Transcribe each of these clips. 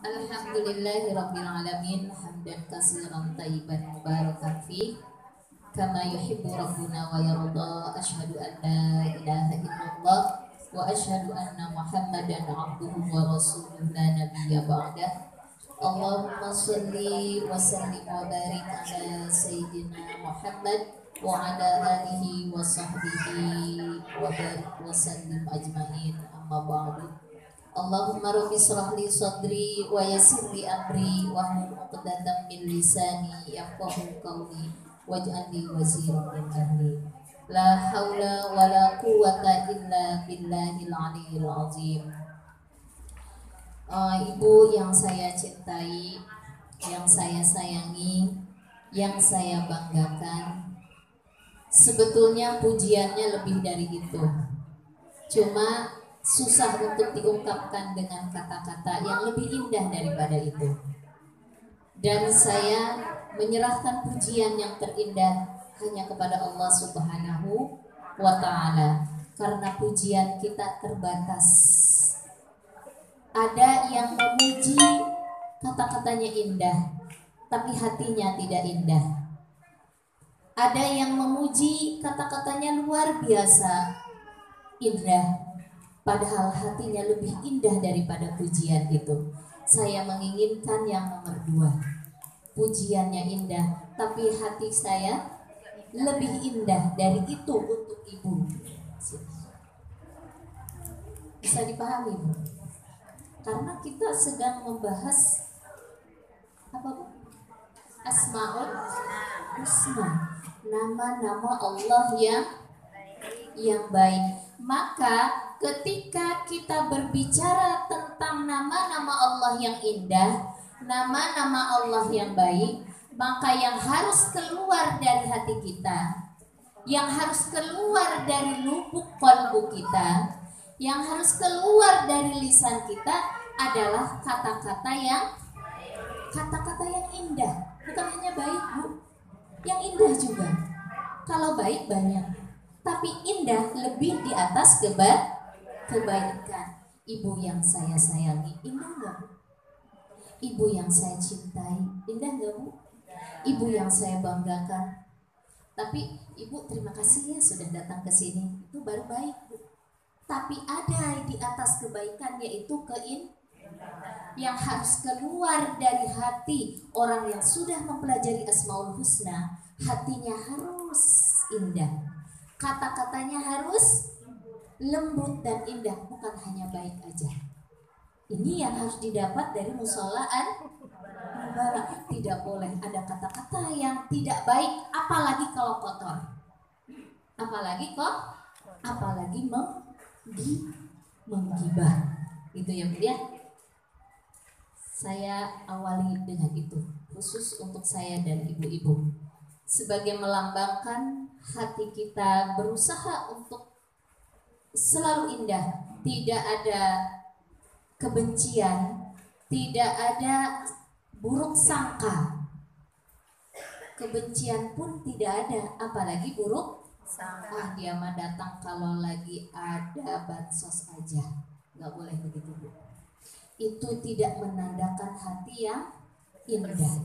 Alhamdulillahirabbil alamin hamdan katsiran thayyiban mubarakan fi kama yuhibbu rabbuna wa yarda. Asyhadu an la ilaha illallah wa asyhadu anna Muhammadan abduhu wa rasuluhu la nabiyya ba'dah. Allahumma shalli wa sallim wa barik ala sayyidina Muhammad wa ala alihi wa sahbihi wa barik wa sallim ajmain, amma ba'du. Allahumma rabbi shrah li sadri wa yassir li amri wahlul 'uqdatam min lisani yafqahu qawli waj'al li waziran min ahli. La haula wa la quwwata illa billahil aliyyil azim. Ibu yang saya cintai, yang saya sayangi, yang saya banggakan, sebetulnya pujiannya lebih dari itu. Cuma susah untuk diungkapkan dengan kata-kata yang lebih indah daripada itu. Dan saya menyerahkan pujian yang terindah hanya kepada Allah Subhanahu wa Ta'ala, karena pujian kita terbatas. Ada yang memuji kata-katanya indah, tapi hatinya tidak indah. Ada yang memuji kata-katanya luar biasa indah, padahal hatinya lebih indah daripada pujian itu. Saya menginginkan yang nomor 2. Pujiannya indah, tapi hati saya lebih indah dari itu untuk ibu. Bisa dipahami, Bu? Karena kita sedang membahas apa, Bu? Asmaul Husna, nama-nama Allah yang baik. Maka ketika kita berbicara tentang nama-nama Allah yang indah, nama-nama Allah yang baik, maka yang harus keluar dari hati kita, yang harus keluar dari lubuk kalbu kita, yang harus keluar dari lisan kita adalah kata-kata yang indah. Bukan hanya baik, Bu, yang indah juga. Kalau baik banyak, tapi indah lebih di atas kebaikan. Ibu yang saya sayangi, indah gak, Bu? Ibu yang saya cintai, indah gak, Bu? Ibu yang saya banggakan. Tapi ibu terima kasih ya sudah datang ke sini, itu baru baik, Bu. Tapi ada di atas kebaikan, yaitu yang harus keluar dari hati orang yang sudah mempelajari Asmaul Husna. Hatinya harus indah, kata-katanya harus lembut dan indah, bukan hanya baik aja. Ini yang harus didapat dari musolaan mubarak. Tidak boleh ada kata-kata yang tidak baik, apalagi kalau kotor, apalagi menggibah. Itu ya, Bu ya. Saya awali dengan itu, khusus untuk saya dan ibu-ibu, sebagai melambangkan hati kita berusaha untuk selalu indah. Tidak ada kebencian, tidak ada buruk sangka. Kebencian pun tidak ada, apalagi buruk sangka. Dia mah datang kalau lagi ada bansos aja. Gak boleh begitu, Bu. Itu tidak menandakan hati yang indah,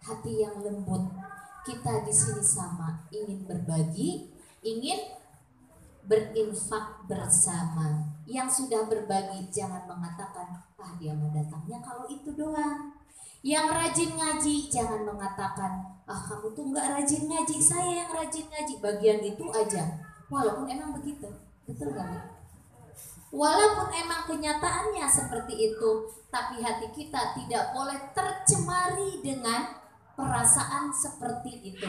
hati yang lembut. Kita di sini sama, ingin berbagi, ingin berinfak bersama. Yang sudah berbagi jangan mengatakan, dia mau datangnya kalau itu doang. Yang rajin ngaji jangan mengatakan, kamu tuh nggak rajin ngaji, saya yang rajin ngaji. Bagian itu aja, walaupun emang begitu, betul gak, Bu? Walaupun emang kenyataannya seperti itu, tapi hati kita tidak boleh tercemari dengan perasaan seperti itu.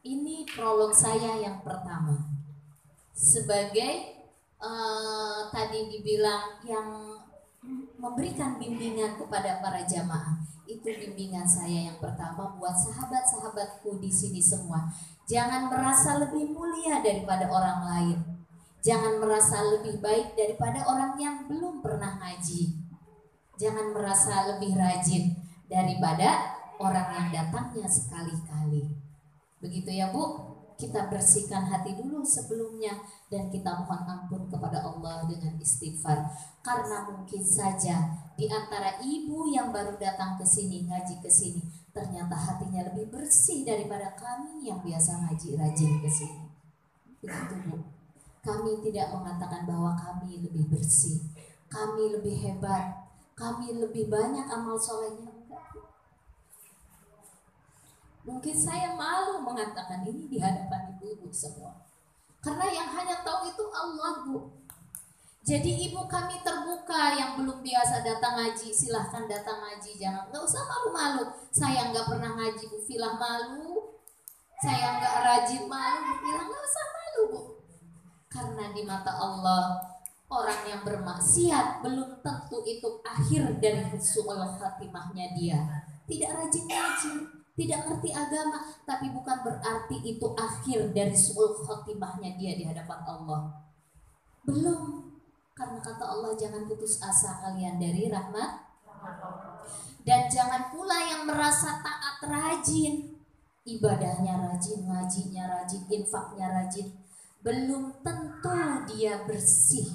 Ini prolog saya yang pertama. Sebagai tadi dibilang yang memberikan bimbingan kepada para jamaah, itu bimbingan saya yang pertama buat sahabat-sahabatku di sini semua. Jangan merasa lebih mulia daripada orang lain. Jangan merasa lebih baik daripada orang yang belum pernah ngaji. Jangan merasa lebih rajin daripada orang yang datangnya sekali-kali. Begitu ya, Bu? Kita bersihkan hati dulu sebelumnya dan kita mohon ampun kepada Allah dengan istighfar. Karena mungkin saja di antara ibu yang baru datang ke sini, ngaji ke sini, ternyata hatinya lebih bersih daripada kami yang biasa ngaji rajin ke sini. Begitu Bu. Kami tidak mengatakan bahwa kami lebih bersih, kami lebih hebat, kami lebih banyak amal solehnya. Enggak. Mungkin saya malu mengatakan ini di hadapan ibu-ibu semua. Karena yang hanya tahu itu Allah Bu. Jadi ibu kami terbuka, yang belum biasa datang ngaji silahkan datang ngaji, jangan, nggak usah malu-malu. Saya nggak pernah ngaji Bu Filah malu, saya nggak rajin malu Bu Filah, nggak usah malu Bu. Karena di mata Allah orang yang bermaksiat belum tentu itu akhir dari su'ul khatimahnya dia. Tidak rajin ngaji, tidak ngerti agama, tapi bukan berarti itu akhir dari su'ul khatimahnya dia di hadapan Allah. Belum. Karena kata Allah, jangan putus asa kalian dari rahmat. Dan jangan pula yang merasa taat rajin, ibadahnya rajin, ngajinya rajin, infaknya rajin, belum tentu dia bersih,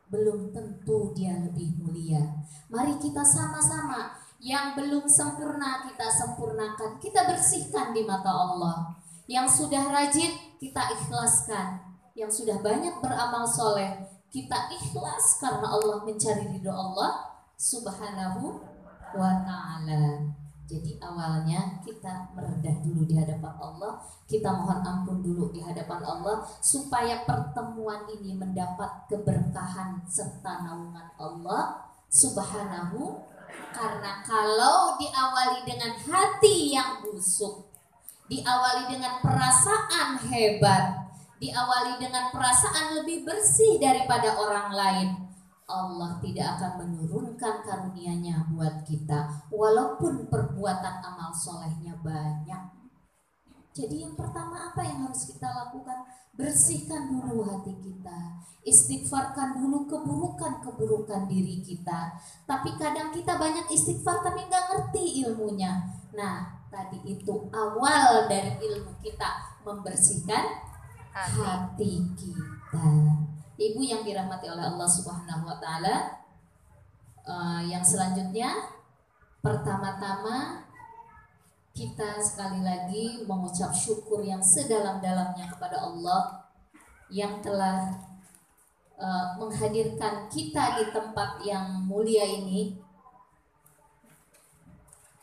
belum tentu dia lebih mulia. Mari kita sama-sama, yang belum sempurna kita sempurnakan, kita bersihkan di mata Allah. Yang sudah rajin kita ikhlaskan, yang sudah banyak beramal soleh kita ikhlas karena Allah, mencari ridho Allah Subhanahu wa ta'ala. Jadi awalnya kita merendah dulu di hadapan Allah, kita mohon ampun dulu di hadapan Allah, supaya pertemuan ini mendapat keberkahan serta naungan Allah Subhanahu. Karena kalau diawali dengan hati yang busuk, diawali dengan perasaan hebat, diawali dengan perasaan lebih bersih daripada orang lain, Allah tidak akan menurunkan karunia-Nya buat kita walaupun perbuatan amal solehnya banyak. Jadi yang pertama apa yang harus kita lakukan? Bersihkan dulu hati kita, istighfarkan dulu keburukan-keburukan diri kita. Tapi kadang kita banyak istighfar tapi nggak ngerti ilmunya. Nah, tadi itu awal dari ilmu kita, membersihkan hati kita. Ibu yang dirahmati oleh Allah Subhanahu wa ta'ala, yang selanjutnya, pertama-tama kita sekali lagi mengucap syukur yang sedalam-dalamnya kepada Allah yang telah menghadirkan kita di tempat yang mulia ini.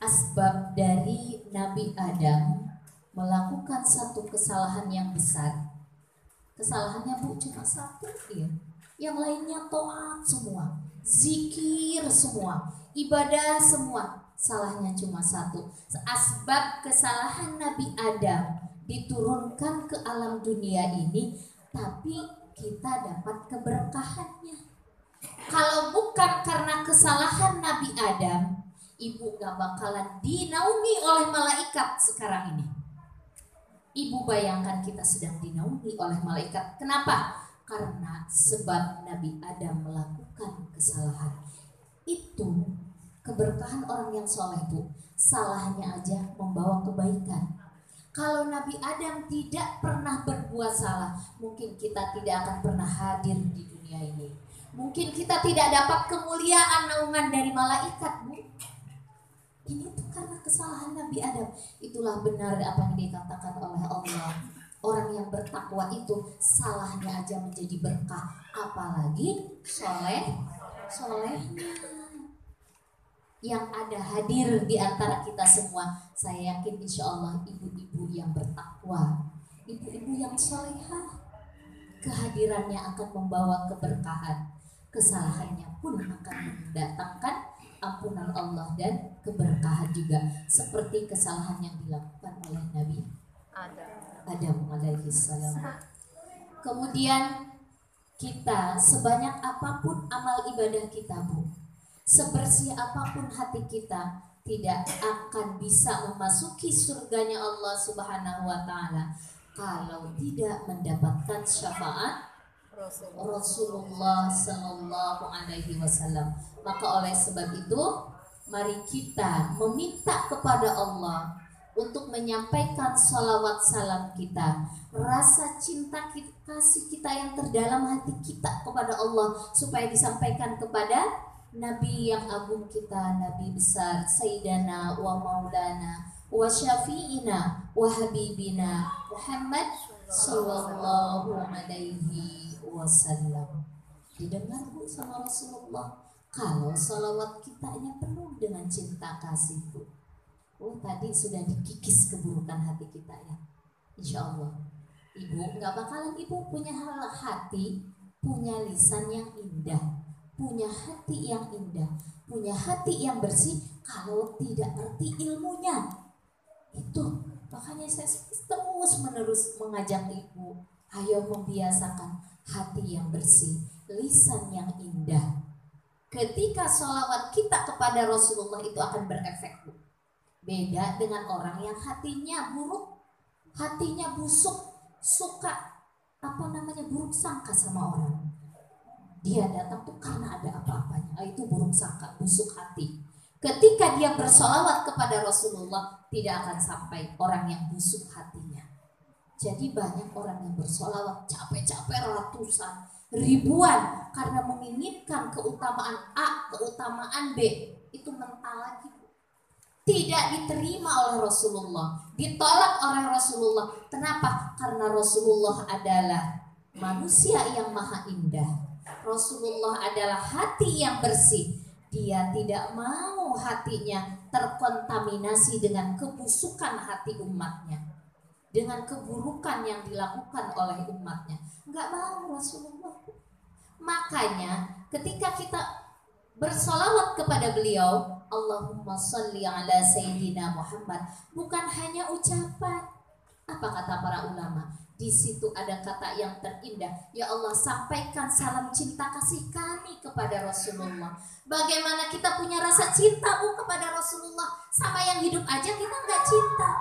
Asbab dari Nabi Adam melakukan satu kesalahan yang besar. Kesalahannya Bu cuma satu ya. Yang lainnya taat semua, zikir semua, ibadah semua. Salahnya cuma satu. Asbab kesalahan Nabi Adam diturunkan ke alam dunia ini, tapi kita dapat keberkahannya. Kalau bukan karena kesalahan Nabi Adam, ibu gak bakalan dinaungi oleh malaikat sekarang ini. Ibu bayangkan kita sedang dinaungi oleh malaikat. Kenapa? Karena sebab Nabi Adam melakukan kesalahan. Itu keberkahan orang yang soleh Bu. Salahnya aja membawa kebaikan. Kalau Nabi Adam tidak pernah berbuat salah, mungkin kita tidak akan pernah hadir di dunia ini. Mungkin kita tidak dapat kemuliaan naungan dari malaikat Bu. Ini tuh karena kesalahan Nabi Adam. Itulah benar apa yang dikatakan oleh Allah. Orang yang bertakwa itu salahnya aja menjadi berkah, apalagi solehnya. Yang ada hadir di antara kita semua, saya yakin insya Allah ibu-ibu yang bertakwa, ibu-ibu yang solehah, kehadirannya akan membawa keberkahan. Kesalahannya pun akan mendatangkan ampunan Allah dan keberkahan juga, seperti kesalahan yang dilakukan oleh Nabi Adam alaihi salam. Kemudian kita sebanyak apapun amal ibadah kita Bu, sebersih apapun hati kita, tidak akan bisa memasuki surganya Allah Subhanahu wa ta'ala kalau tidak mendapatkan syafaat Rasulullah Sallallahu Alaihi Wasallam. Maka oleh sebab itu, mari kita meminta kepada Allah untuk menyampaikan salawat salam kita, rasa cinta kasih kita yang terdalam hati kita kepada Allah, supaya disampaikan kepada Nabi yang agung kita, Nabi besar Sayyidana wa Maulana wa Syafi'ina wa Habibina Muhammad Sallallahu Alaihi Wasallam. Didengar Bu sama Rasulullah. Kalau salawat kitanya penuh dengan cinta kasih Bu. Oh tadi sudah dikikis keburukan hati kita ya. Insya Allah Ibu nggak bakalan Ibu punya hati, punya lisan yang indah, punya hati yang indah, punya hati yang bersih kalau tidak ngerti ilmunya. Itu makanya saya terus menerus mengajak Ibu, ayo membiasakan hati yang bersih, lisan yang indah. Ketika sholawat kita kepada Rasulullah itu akan berefek. Beda dengan orang yang hatinya buruk, hatinya busuk, suka buruk sangka sama orang. Dia datang tuh karena ada apa-apanya. Itu buruk sangka, busuk hati. Ketika dia bersolawat kepada Rasulullah, tidak akan sampai orang yang busuk hatinya. Jadi banyak orang yang bersolawat capek-capek ratusan, ribuan karena menginginkan keutamaan A, keutamaan B. Itu mental lagi. Tidak diterima oleh Rasulullah, ditolak oleh Rasulullah. Kenapa? Karena Rasulullah adalah manusia yang maha indah. Rasulullah adalah hati yang bersih. Dia tidak mau hatinya terkontaminasi dengan kebusukan hati umatnya, dengan keburukan yang dilakukan oleh umatnya. Enggak mau Rasulullah. Makanya ketika kita bersolawat kepada beliau, Allahumma sholli ala Sayyidina Muhammad, bukan hanya ucapan. Apa kata para ulama? Di situ ada kata yang terindah. Ya Allah, sampaikan salam cinta kasih kami kepada Rasulullah. Bagaimana kita punya rasa cinta Bu kepada Rasulullah, sama yang hidup aja kita nggak cinta.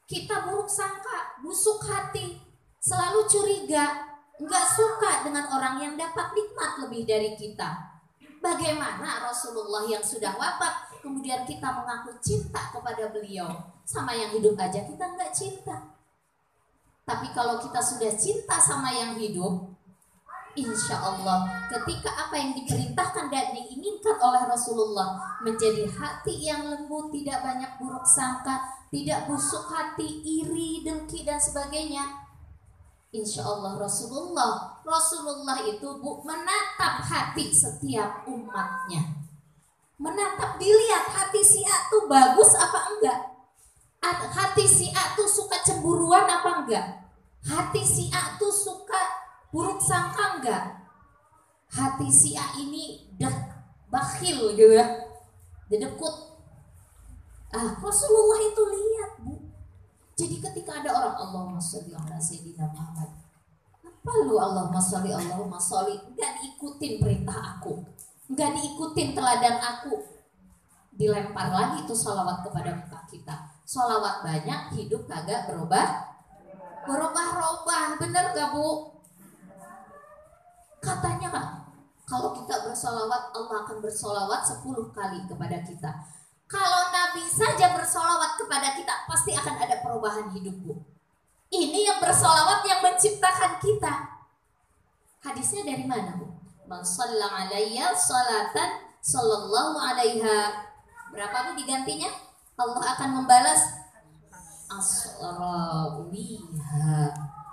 Kita buruk sangka, busuk hati, selalu curiga, nggak suka dengan orang yang dapat nikmat lebih dari kita. Bagaimana Rasulullah yang sudah wafat kemudian kita mengaku cinta kepada beliau, sama yang hidup aja kita nggak cinta. Tapi kalau kita sudah cinta sama yang hidup, insya Allah ketika apa yang diperintahkan dan diinginkan oleh Rasulullah menjadi hati yang lembut, tidak banyak buruk sangka, tidak busuk hati, iri, dengki dan sebagainya, insya Allah Rasulullah itu Bu menatap hati setiap umatnya, menatap, dilihat hati si A tuh bagus apa enggak, hati si A tuh suka cemburuan apa enggak, hati si A tuh suka buruk sangka enggak, hati si A ini bakhil gitu ya, dedekut. Rasulullah itu lihat Bu. Jadi ketika ada orang Allahumma sholli ala Sayyidina Muhammad, apa lu Allahumma sholli, enggak diikutin perintah aku, enggak diikutin teladan aku, dilempar lagi itu sholawat kepada muka kita. Sholawat banyak, hidup kagak berubah-ubah, bener gak Bu? Katanya kan, kalau kita bersolawat, Allah akan bersolawat 10 kali kepada kita. Kalau Nabi saja bersolawat kepada kita, pasti akan ada perubahan hidup Bu. Ini yang bersolawat yang menciptakan kita. Hadisnya dari mana Bu? Man shalla alayya salatan sallallahu alaiha. Berapa Bu digantinya? Allah akan membalas asrawiha.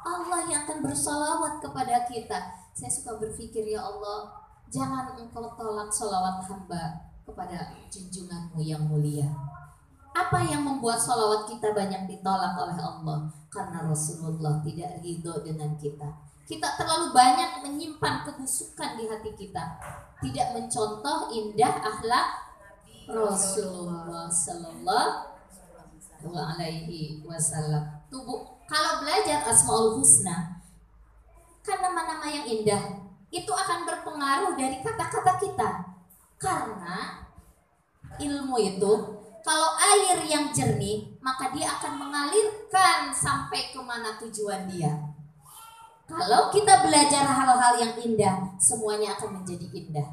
Allah yang akan bersolawat kepada kita. Saya suka berpikir, ya Allah, jangan engkau tolak solawat hamba kepada junjunganmu yang mulia. Apa yang membuat solawat kita banyak ditolak oleh Allah? Karena Rasulullah tidak ridho dengan kita. Kita terlalu banyak menyimpan kebusukan di hati kita, tidak mencontoh indah akhlak Rasulullah Sallallahu Alaihi Wasallam. Tubuh, kalau belajar Asmaul Husna, kan nama-nama yang indah itu akan berpengaruh dari kata-kata kita. Karena ilmu itu kalau air yang jernih, maka dia akan mengalirkan sampai kemana tujuan dia. Kalau kita belajar hal-hal yang indah, semuanya akan menjadi indah.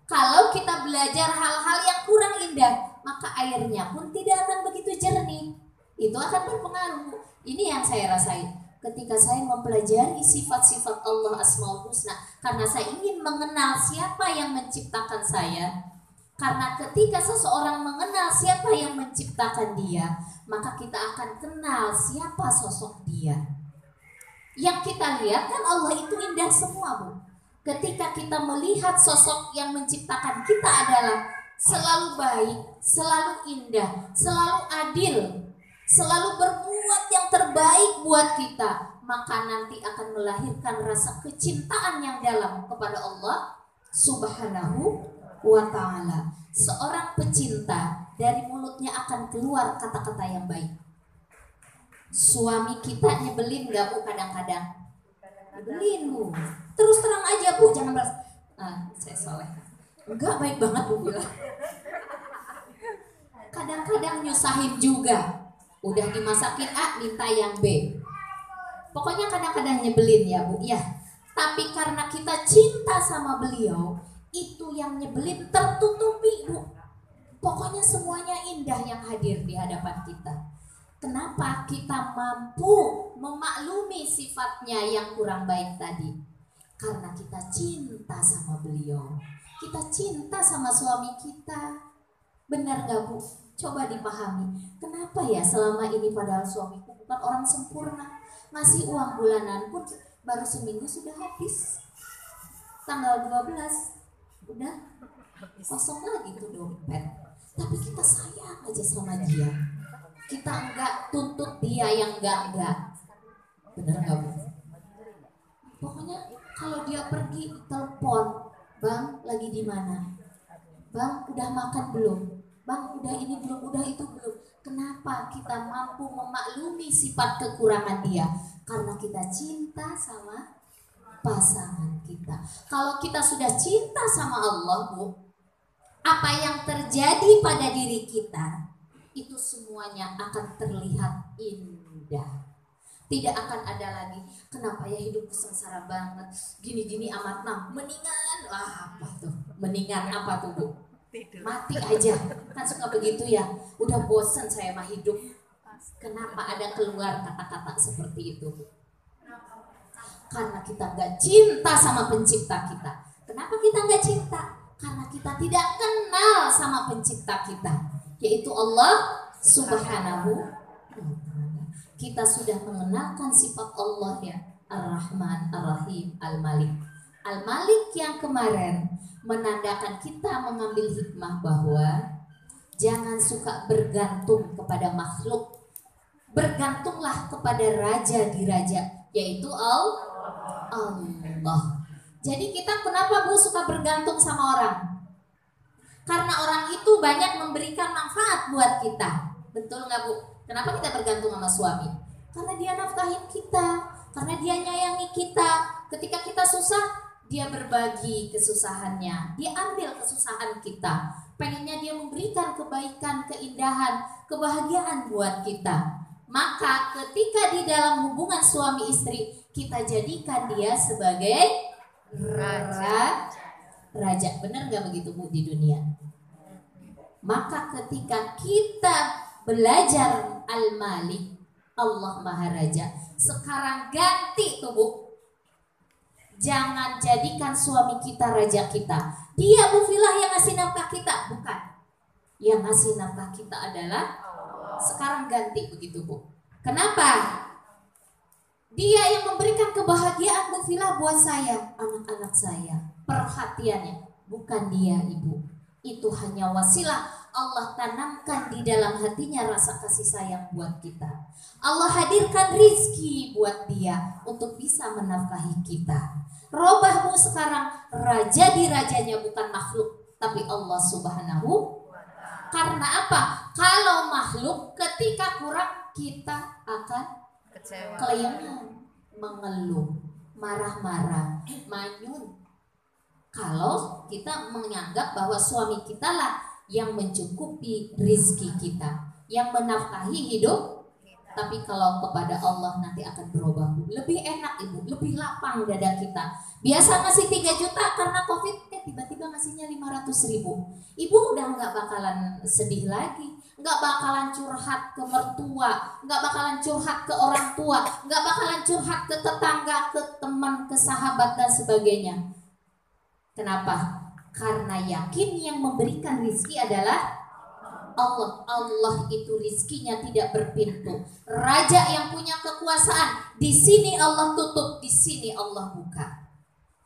Kalau kita belajar hal-hal yang kurang indah, maka airnya pun tidak akan begitu jernih. Itu akan berpengaruh. Ini yang saya rasain. ketika saya mempelajari sifat-sifat Allah Asmaul Husna, karena saya ingin mengenal siapa yang menciptakan saya. Karena ketika seseorang mengenal siapa yang menciptakan dia, maka kita akan kenal siapa sosok dia. Yang kita lihat kan Allah itu indah semua, Bu. Ketika kita melihat sosok yang menciptakan kita adalah selalu baik, selalu indah, selalu adil, selalu berbuat yang terbaik buat kita, maka nanti akan melahirkan rasa kecintaan yang dalam kepada Allah Subhanahu wa ta'ala. Seorang pecinta, dari mulutnya akan keluar kata-kata yang baik. Suami kita nyebelin gak, Bu, kadang-kadang? Nyebelin, Bu. Terus terang aja, Bu, jangan balas. Saya soleh. Enggak, baik banget, Bu bilang. Kadang-kadang nyusahin juga. Udah dimasakin A, minta yang B. Pokoknya kadang-kadang nyebelin ya, Bu, ya. Tapi karena kita cinta sama beliau, itu yang nyebelin tertutupi, Bu. Pokoknya semuanya indah yang hadir di hadapan kita. Kenapa kita mampu memaklumi sifatnya yang kurang baik tadi? Karena kita cinta sama beliau. Kita cinta sama suami kita. Benar gak, Bu? Coba dipahami. Kenapa ya selama ini padahal suamiku bukan orang sempurna, ngasih uang bulanan pun baru seminggu sudah habis. Tanggal 12 udah kosong lagi tuh dompet. Tapi kita sayang aja sama dia. Kita enggak tuntut dia yang enggak. Bener gak, Bu? Pokoknya kalau dia pergi telepon, Bang lagi di mana? Bang udah makan belum? Bang udah ini belum? Udah itu belum? Kenapa kita mampu memaklumi sifat kekurangan dia? Karena kita cinta sama pasangan kita. Kalau kita sudah cinta sama Allah, Bu, apa yang terjadi pada diri kita itu semuanya akan terlihat indah. Tidak akan ada lagi, kenapa ya hidup sengsara banget, gini-gini amat. Nah, mendingan apa tuh? Mendingan apa tuh, Bu? Mati aja. Kan suka begitu ya. Udah bosan saya mah hidup. Kenapa ada keluar kata-kata seperti itu, Bu? Karena kita gak cinta sama pencipta kita. Kenapa kita gak cinta? Karena kita tidak kenal sama pencipta kita, yaitu Allah Subhanahu wa ta'ala. Kita sudah mengenalkan sifat Allah ya, Ar-Rahman, Ar-Rahim, Al-Malik. Al-Malik yang kemarin menandakan kita mengambil hikmah bahwa jangan suka bergantung kepada makhluk. Bergantunglah kepada raja di raja, yaitu Allah. Jadi kita kenapa, Bu, suka bergantung sama orang? Karena orang itu banyak memberikan manfaat buat kita. Betul nggak, Bu? Kenapa kita bergantung sama suami? Karena dia nafkahin kita, karena dia nyayangi kita. Ketika kita susah, dia berbagi kesusahannya, dia ambil kesusahan kita. Pengennya dia memberikan kebaikan, keindahan, kebahagiaan buat kita. Maka ketika di dalam hubungan suami istri, kita jadikan dia sebagai raja. Benar gak begitu, Bu, di dunia? Maka ketika kita belajar Al-Malik, Allah Maharaja, sekarang ganti tuh, Bu. Jangan jadikan suami kita raja kita. Dia, Bu Filah, yang ngasih nafkah kita. Bukan. Yang ngasih nafkah kita adalah Allah. Sekarang ganti begitu, Bu. Kenapa? Dia yang memberikan kebahagiaan, Bu Filah, buat saya, anak-anak saya. Perhatiannya. Bukan dia, Ibu. Itu hanya wasilah. Allah tanamkan di dalam hatinya rasa kasih sayang buat kita. Allah hadirkan rizki buat dia untuk bisa menafkahi kita. Robahmu sekarang, raja di rajanya bukan makhluk, tapi Allah Subhanahu. Karena apa? Kalau makhluk ketika kurang, kita akan kelayangan, mengeluh, marah-marah, manyun. Kalau kita menganggap bahwa suami kita lah yang mencukupi rizki kita, yang menafkahi hidup. Tapi kalau kepada Allah nanti akan berubah, Bu. Lebih enak, Ibu, lebih lapang dada kita. Biasa ngasih 3 juta karena COVID, tiba-tiba ngasihnya 500.000. Ibu udah gak bakalan sedih lagi, nggak bakalan curhat ke mertua, nggak bakalan curhat ke orang tua, nggak bakalan curhat ke tetangga, ke teman, ke sahabat dan sebagainya. Kenapa? Karena yakin yang memberikan rizki adalah Allah. Allah itu rizkinya tidak berpintu. Raja yang punya kekuasaan, di sini Allah tutup, di sini Allah buka.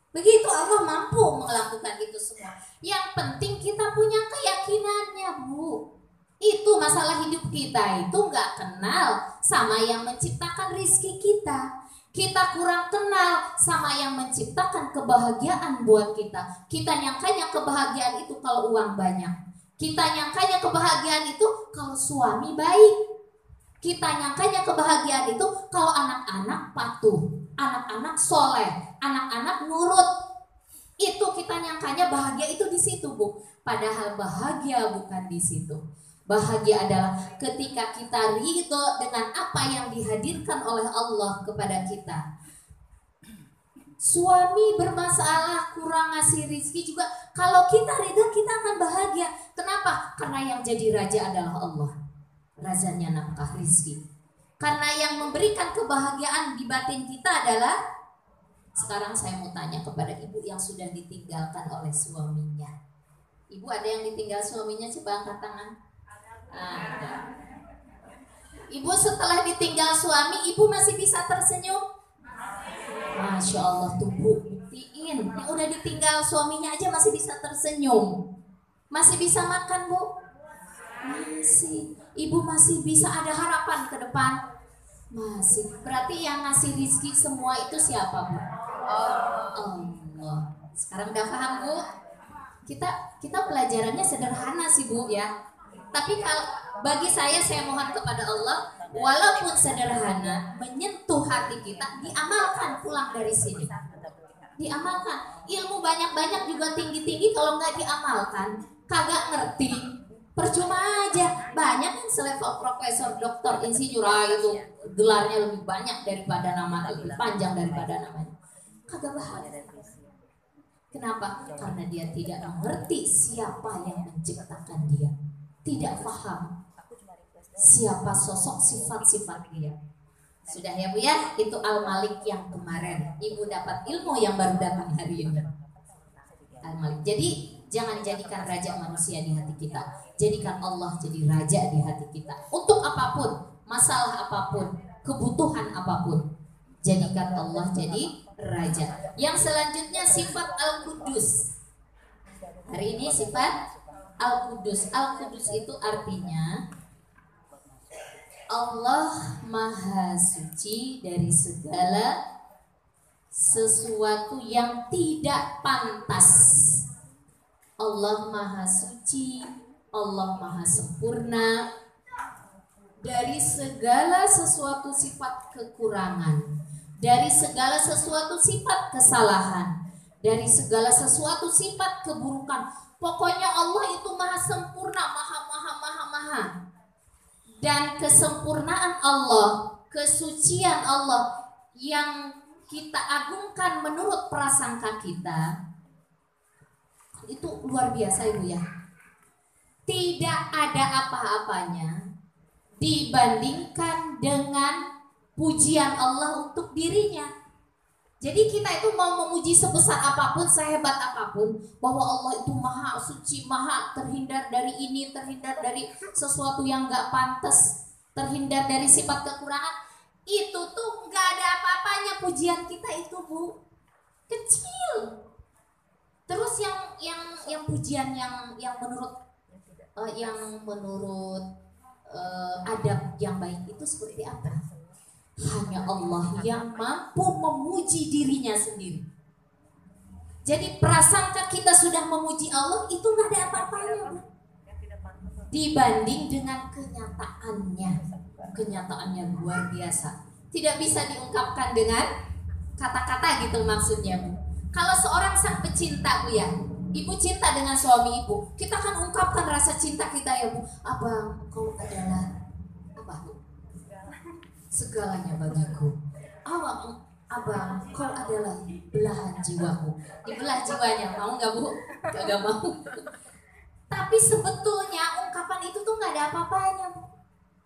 Begitu Allah mampu melakukan itu semua. Yang penting kita punya keyakinannya, Bu. Itu masalah hidup kita itu nggak kenal sama yang menciptakan rizki kita. Kita kurang kenal sama yang menciptakan kebahagiaan buat kita. Kita nyangkanya kebahagiaan itu kalau uang banyak. Kita nyangkanya kebahagiaan itu kalau suami baik. Kita nyangkanya kebahagiaan itu kalau anak-anak patuh, anak-anak soleh, anak-anak nurut. Itu kita nyangkanya bahagia itu di situ, Bu. Padahal bahagia bukan di situ. Bahagia adalah ketika kita ridho dengan apa yang dihadirkan oleh Allah kepada kita. Suami bermasalah, kurang ngasih rizki juga, kalau kita ridho kita akan bahagia. Kenapa? Karena yang jadi raja adalah Allah. Razanya nafkah rizki. Karena yang memberikan kebahagiaan di batin kita adalah, sekarang saya mau tanya kepada ibu yang sudah ditinggalkan oleh suaminya. Ibu ada yang ditinggal suaminya? Coba angkat tangan. Ada. Ibu setelah ditinggal suami, ibu masih bisa tersenyum? Masya Allah tuh Bu, buktiin. Yang udah ditinggal suaminya aja masih bisa tersenyum. Masih bisa makan, Bu? Masih. Ibu masih bisa ada harapan ke depan? Masih. Berarti yang ngasih rizki semua itu siapa, Bu? Allah. Sekarang udah paham, Bu? Kita pelajarannya sederhana sih, Bu, ya. Tapi kalau bagi saya mohon kepada Allah, walaupun sederhana, menyentuh hati kita, diamalkan pulang dari sini. Diamalkan. Ilmu banyak-banyak juga tinggi-tinggi, kalau nggak diamalkan, kagak ngerti. Percuma aja. Banyak yang selevel profesor, doktor, insinyur, itu gelarnya lebih banyak daripada nama, lebih panjang daripada namanya. Kagak bahagia. Kenapa? Karena dia tidak mengerti siapa yang menciptakan dia. Tidak paham siapa sosok sifat-sifat dia. Sudah ya Bu ya, itu Al-Malik yang kemarin. Ibu dapat ilmu yang baru datang hari ini. Al-Malik. Jadi jangan jadikan raja manusia di hati kita. Jadikan Allah jadi raja di hati kita. Untuk apapun, masalah apapun, kebutuhan apapun, jadikan Allah jadi raja. Yang selanjutnya sifat Al-Qudus. Hari ini sifat Al-Qudus. Al-Qudus itu artinya Allah Maha Suci dari segala sesuatu yang tidak pantas. Allah Maha Suci, Allah Maha Sempurna dari segala sesuatu sifat kekurangan, dari segala sesuatu sifat kesalahan, dari segala sesuatu sifat keburukan. Pokoknya Allah itu Maha Sempurna, Maha. Dan kesempurnaan Allah, kesucian Allah yang kita agungkan menurut prasangka kita, itu luar biasa Ibu ya. Tidak ada apa-apanya dibandingkan dengan pujian Allah untuk dirinya. Jadi kita itu mau memuji sebesar apapun, sehebat apapun, bahwa Allah itu Maha Suci, Maha terhindar dari ini, terhindar dari sesuatu yang gak pantas, terhindar dari sifat kekurangan. Itu tuh gak ada apa-apanya pujian kita itu Bu, kecil. Terus yang pujian yang menurut adab yang baik itu seperti apa? Hanya Allah yang mampu memuji dirinya sendiri. Jadi prasangka kita sudah memuji Allah itu gak ada apa-apanya dibanding dengan kenyataannya. Kenyataannya luar biasa, tidak bisa diungkapkan dengan kata-kata gitu maksudnya Bu. Kalau seorang sang pecinta Bu ya, Ibu cinta dengan suami Ibu, kita akan ungkapkan rasa cinta kita ya Bu. Abang, kau adalah apa Bu? Segalanya bagiku. Abang, kau adalah belahan jiwaku. Dibelah jiwanya, mau nggak Bu? Gak mau. Tapi sebetulnya ungkapan itu tuh nggak ada apa-apanya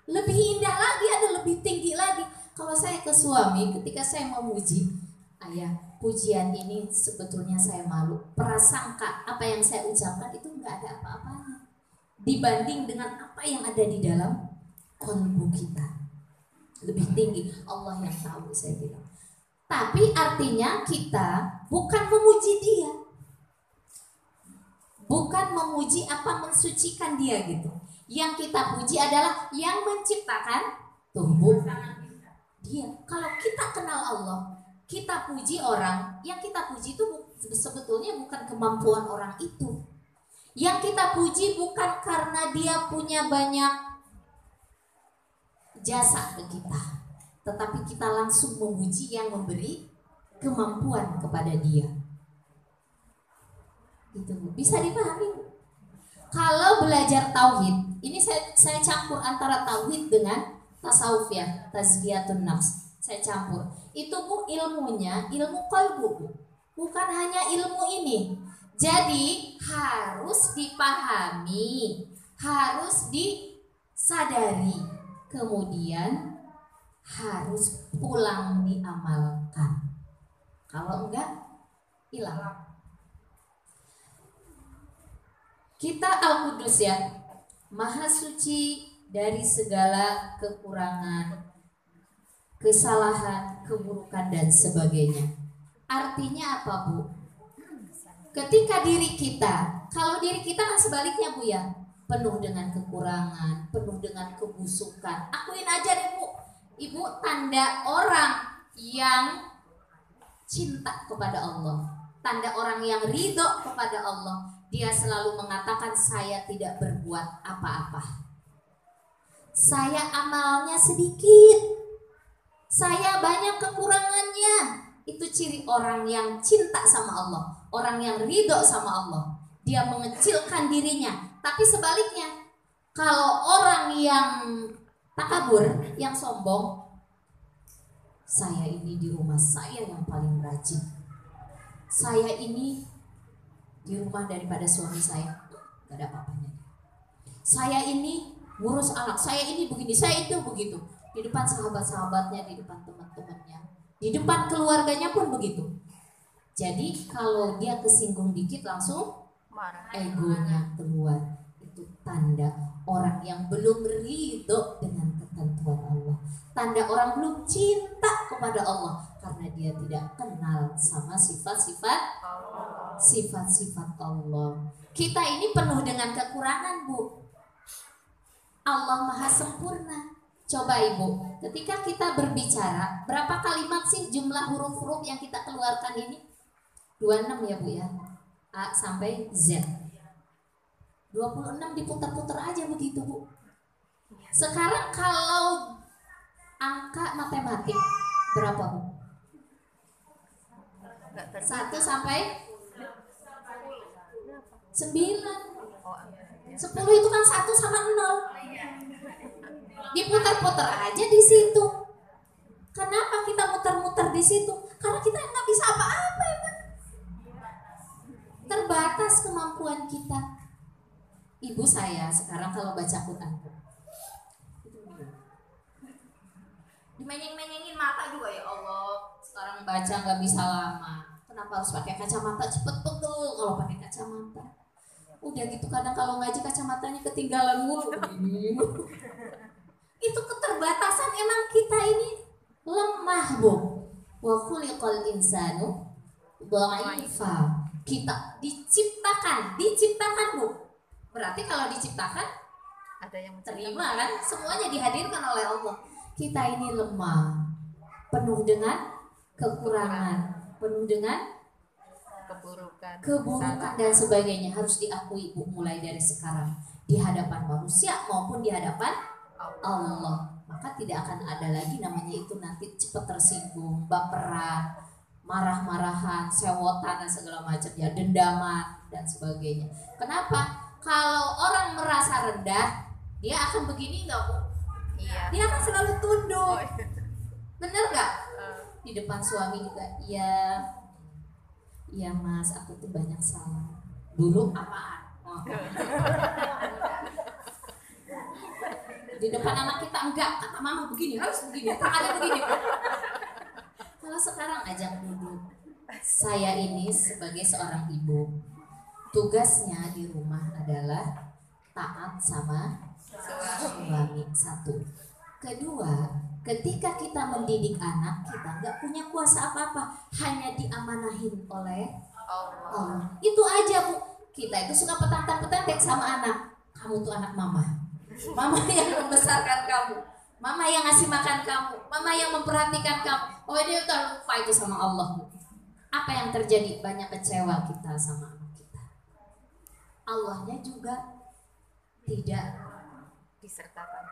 Lebih indah lagi, ada lebih tinggi lagi. Kalau saya ke suami, ketika saya memuji, ayah, pujian ini sebetulnya saya malu. Prasangka apa yang saya ucapkan itu nggak ada apa-apanya dibanding dengan apa yang ada di dalam kolbu kita. Lebih tinggi, Allah yang tahu, saya bilang. Tapi artinya kita bukan memuji dia, bukan memuji apa mensucikan dia gitu. Yang kita puji adalah yang menciptakan tubuh dia. Kalau kita kenal Allah, kita puji orang, yang kita puji itu sebetulnya bukan kemampuan orang itu. Yang kita puji bukan karena dia punya banyak jasa ke kita, tetapi kita langsung memuji yang memberi kemampuan kepada dia. Itu bisa dipahami. Kalau belajar tauhid, ini saya campur antara tauhid dengan tasawuf ya, tazkiyatun nafs. Saya campur. Itu Bu ilmunya, ilmu qalbu, Bu. Bukan hanya ilmu ini. Jadi harus dipahami, harus disadari, kemudian harus pulang diamalkan. Kalau enggak, hilang. Kita Al-Qudus ya, Maha Suci dari segala kekurangan, kesalahan, keburukan dan sebagainya. Artinya apa Bu? Ketika diri kita, kalau diri kita kan sebaliknya Bu ya, penuh dengan kekurangan, penuh dengan kebusukan. Akuin aja deh Bu, Ibu tanda orang yang cinta kepada Allah, tanda orang yang ridho kepada Allah. Dia selalu mengatakan saya tidak berbuat apa-apa, saya amalnya sedikit, saya banyak kekurangannya. Itu ciri orang yang cinta sama Allah, orang yang ridho sama Allah. Dia mengecilkan dirinya. Tapi sebaliknya, kalau orang yang takabur, yang sombong, saya ini di rumah saya yang paling rajin, saya ini di rumah daripada suami saya gak ada apa-apanya, saya ini ngurus anak, saya ini begini, saya itu begitu. Di depan sahabat-sahabatnya, di depan teman-temannya, di depan keluarganya pun begitu. Jadi kalau dia kesinggung dikit langsung marah, egonya keluar. Itu tanda orang yang belum ridho dengan ketentuan Allah, tanda orang belum cinta kepada Allah, karena dia tidak kenal sama sifat-sifat Allah. Kita ini penuh dengan kekurangan Bu. Allah Maha Sempurna. Coba Ibu, ketika kita berbicara, berapa kalimat sih jumlah huruf-huruf yang kita keluarkan ini? 26 ya Bu ya, A sampai Z. 26 diputar-putar aja begitu Bu. Sekarang kalau angka matematik berapa Bu? 1 sampai 9. 10 itu kan 1 sama 0. Diputar-putar aja di situ. Kenapa kita muter-muter di situ? Karena kita nggak bisa apa-apa emang. Terbatas kemampuan kita. Ibu saya sekarang kalau baca Quran, dimenyeng-menyengin mata juga, ya Allah. Sekarang baca nggak bisa lama. Kenapa harus pakai kacamata? Cepet pegel kalau pakai kacamata. Udah gitu kadang kalau ngaji kacamatanya ketinggalan mulu. Itu keterbatasan emang kita ini lemah Bu. Wa khuliqal insanu dha'ifa. Kita diciptakan Bu. Berarti kalau diciptakan ada yang terima kan? Semuanya dihadirkan oleh Allah. Kita ini lemah, penuh dengan kekurangan, penuh dengan keburukan dan sebagainya. Harus diakui Bu, mulai dari sekarang di hadapan manusia maupun di hadapan Allah. Maka tidak akan ada lagi namanya itu nanti cepat tersinggung, baperan, marah-marahan, sewotan dan segala macam ya, dendaman dan sebagainya. Kenapa? Kalau orang merasa rendah, dia akan begini enggak Bu? Iya. Dia akan selalu tunduk. Bener gak? Di depan suami juga, iya Mas, aku tuh banyak salah. Dulu apaan? Oh. Di depan anak kita enggak, kata mama begini, harus begini, tangannya begini. Kalau sekarang ajak duduk. Saya ini sebagai seorang ibu, tugasnya di rumah adalah taat sama suami, satu. Kedua, ketika kita mendidik anak, kita nggak punya kuasa apa-apa, hanya diamanahin oleh Allah. Itu aja Bu. Kita itu suka petantang-petantang sama anak. Kamu tuh anak mama. Mama yang membesarkan kamu. Mama yang ngasih makan kamu. Mama yang memperhatikan kamu. Oh dia udah lupa itu sama Allah. Apa yang terjadi? Banyak kecewa kita sama anak kita. Allahnya juga tidak disertakan.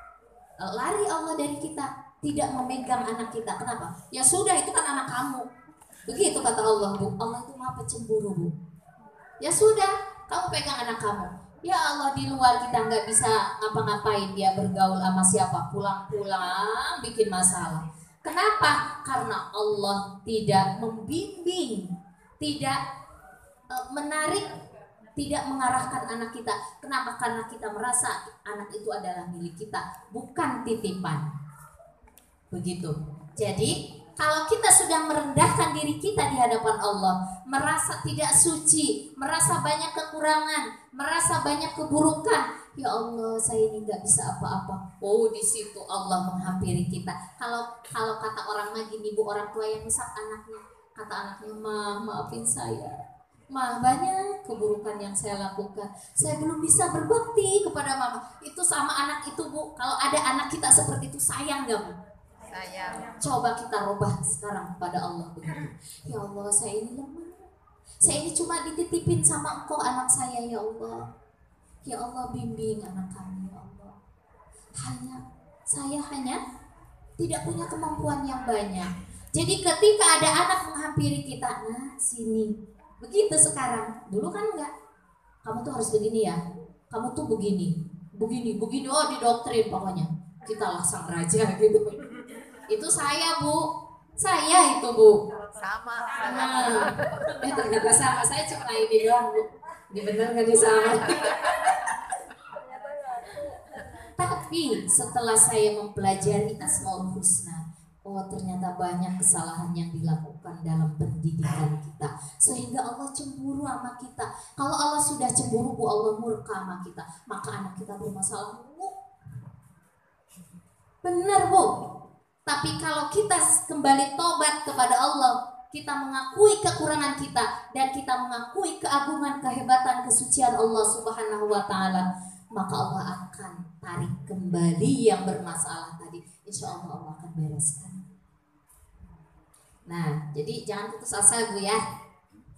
Lari Allah dari kita, tidak memegang anak kita. Kenapa? Ya sudah, itu kan anak kamu. Begitu kata Allah, Bu. Allah itu maha pecemburu, Bu. Ya sudah, kamu pegang anak kamu. Ya Allah, di luar kita nggak bisa ngapa-ngapain, dia bergaul sama siapa, pulang-pulang bikin masalah. Kenapa? Karena Allah tidak membimbing, tidak menarik, tidak mengarahkan anak kita. Kenapa? Karena kita merasa anak itu adalah milik kita, bukan titipan. Begitu. Jadi kalau kita sudah merendahkan diri kita di hadapan Allah, merasa tidak suci, merasa banyak kekurangan, merasa banyak keburukan, ya Allah saya ini nggak bisa apa-apa. Oh, di situ Allah menghampiri kita. Kalau kata orang mah gini Bu, orang tua yang mesak anaknya, kata anaknya, maafin saya. Banyak keburukan yang saya lakukan. Saya belum bisa berbakti kepada mama. Itu sama anak itu Bu. Kalau ada anak kita seperti itu, sayang nggak Bu? Sayang. Coba kita rubah sekarang kepada Allah begitu. Ya Allah, saya ini lemah. Saya ini cuma dititipin sama Engkau anak saya, ya Allah. Ya Allah, bimbing anak kami, ya Allah. Saya hanya tidak punya kemampuan yang banyak. Jadi ketika ada anak menghampiri kita, nah sini. Begitu sekarang. Dulu kan enggak. Kamu tuh harus begini ya. Kamu tuh begini. Oh, didoktrin pokoknya. Kita lah sang raja gitu. Itu saya Bu, saya itu Bu. Sama. Ternyata sama, saya cuma ini doang Bu. Ini bener nggak nih sama? Tapi setelah saya mempelajari Asmaul Husna, oh ternyata banyak kesalahan yang dilakukan dalam pendidikan kita, sehingga Allah cemburu sama kita. Kalau Allah sudah cemburu Bu, Allah murka sama kita, maka anak kita bermasalah Bu. Benar Bu. Tapi kalau kita kembali tobat kepada Allah, kita mengakui kekurangan kita dan kita mengakui keagungan, kehebatan, kesucian Allah Subhanahu wa taala, maka Allah akan tarik kembali yang bermasalah tadi. Insya Allah akan bereskan. Nah, jadi jangan putus asa Bu ya.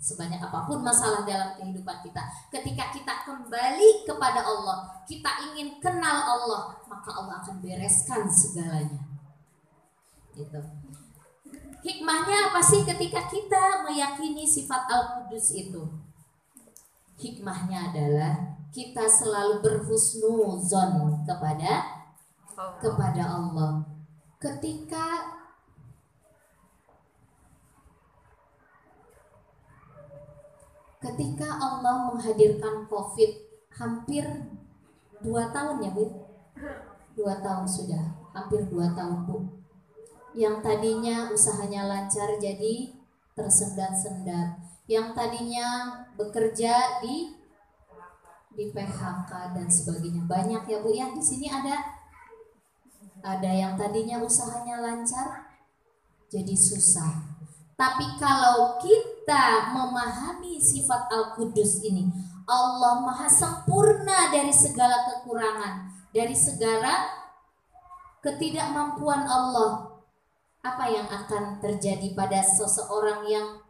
Sebanyak apapun masalah dalam kehidupan kita, ketika kita kembali kepada Allah, kita ingin kenal Allah, maka Allah akan bereskan segalanya. Gitu. Hikmahnya apa sih ketika kita meyakini sifat Al-Qudus itu? Hikmahnya adalah kita selalu berhusnuzon kepada Allah. Ketika Allah menghadirkan COVID hampir 2 tahun ya Bu? 2 tahun sudah, hampir 2 tahun Bu. Yang tadinya usahanya lancar jadi tersendat-sendat. Yang tadinya bekerja di PHK dan sebagainya. Banyak ya Bu ya. Di sini ada yang tadinya usahanya lancar jadi susah. Tapi kalau kita memahami sifat Al-Qudus ini, Allah Maha sempurna dari segala kekurangan, dari segala ketidakmampuan Allah. Apa yang akan terjadi pada seseorang yang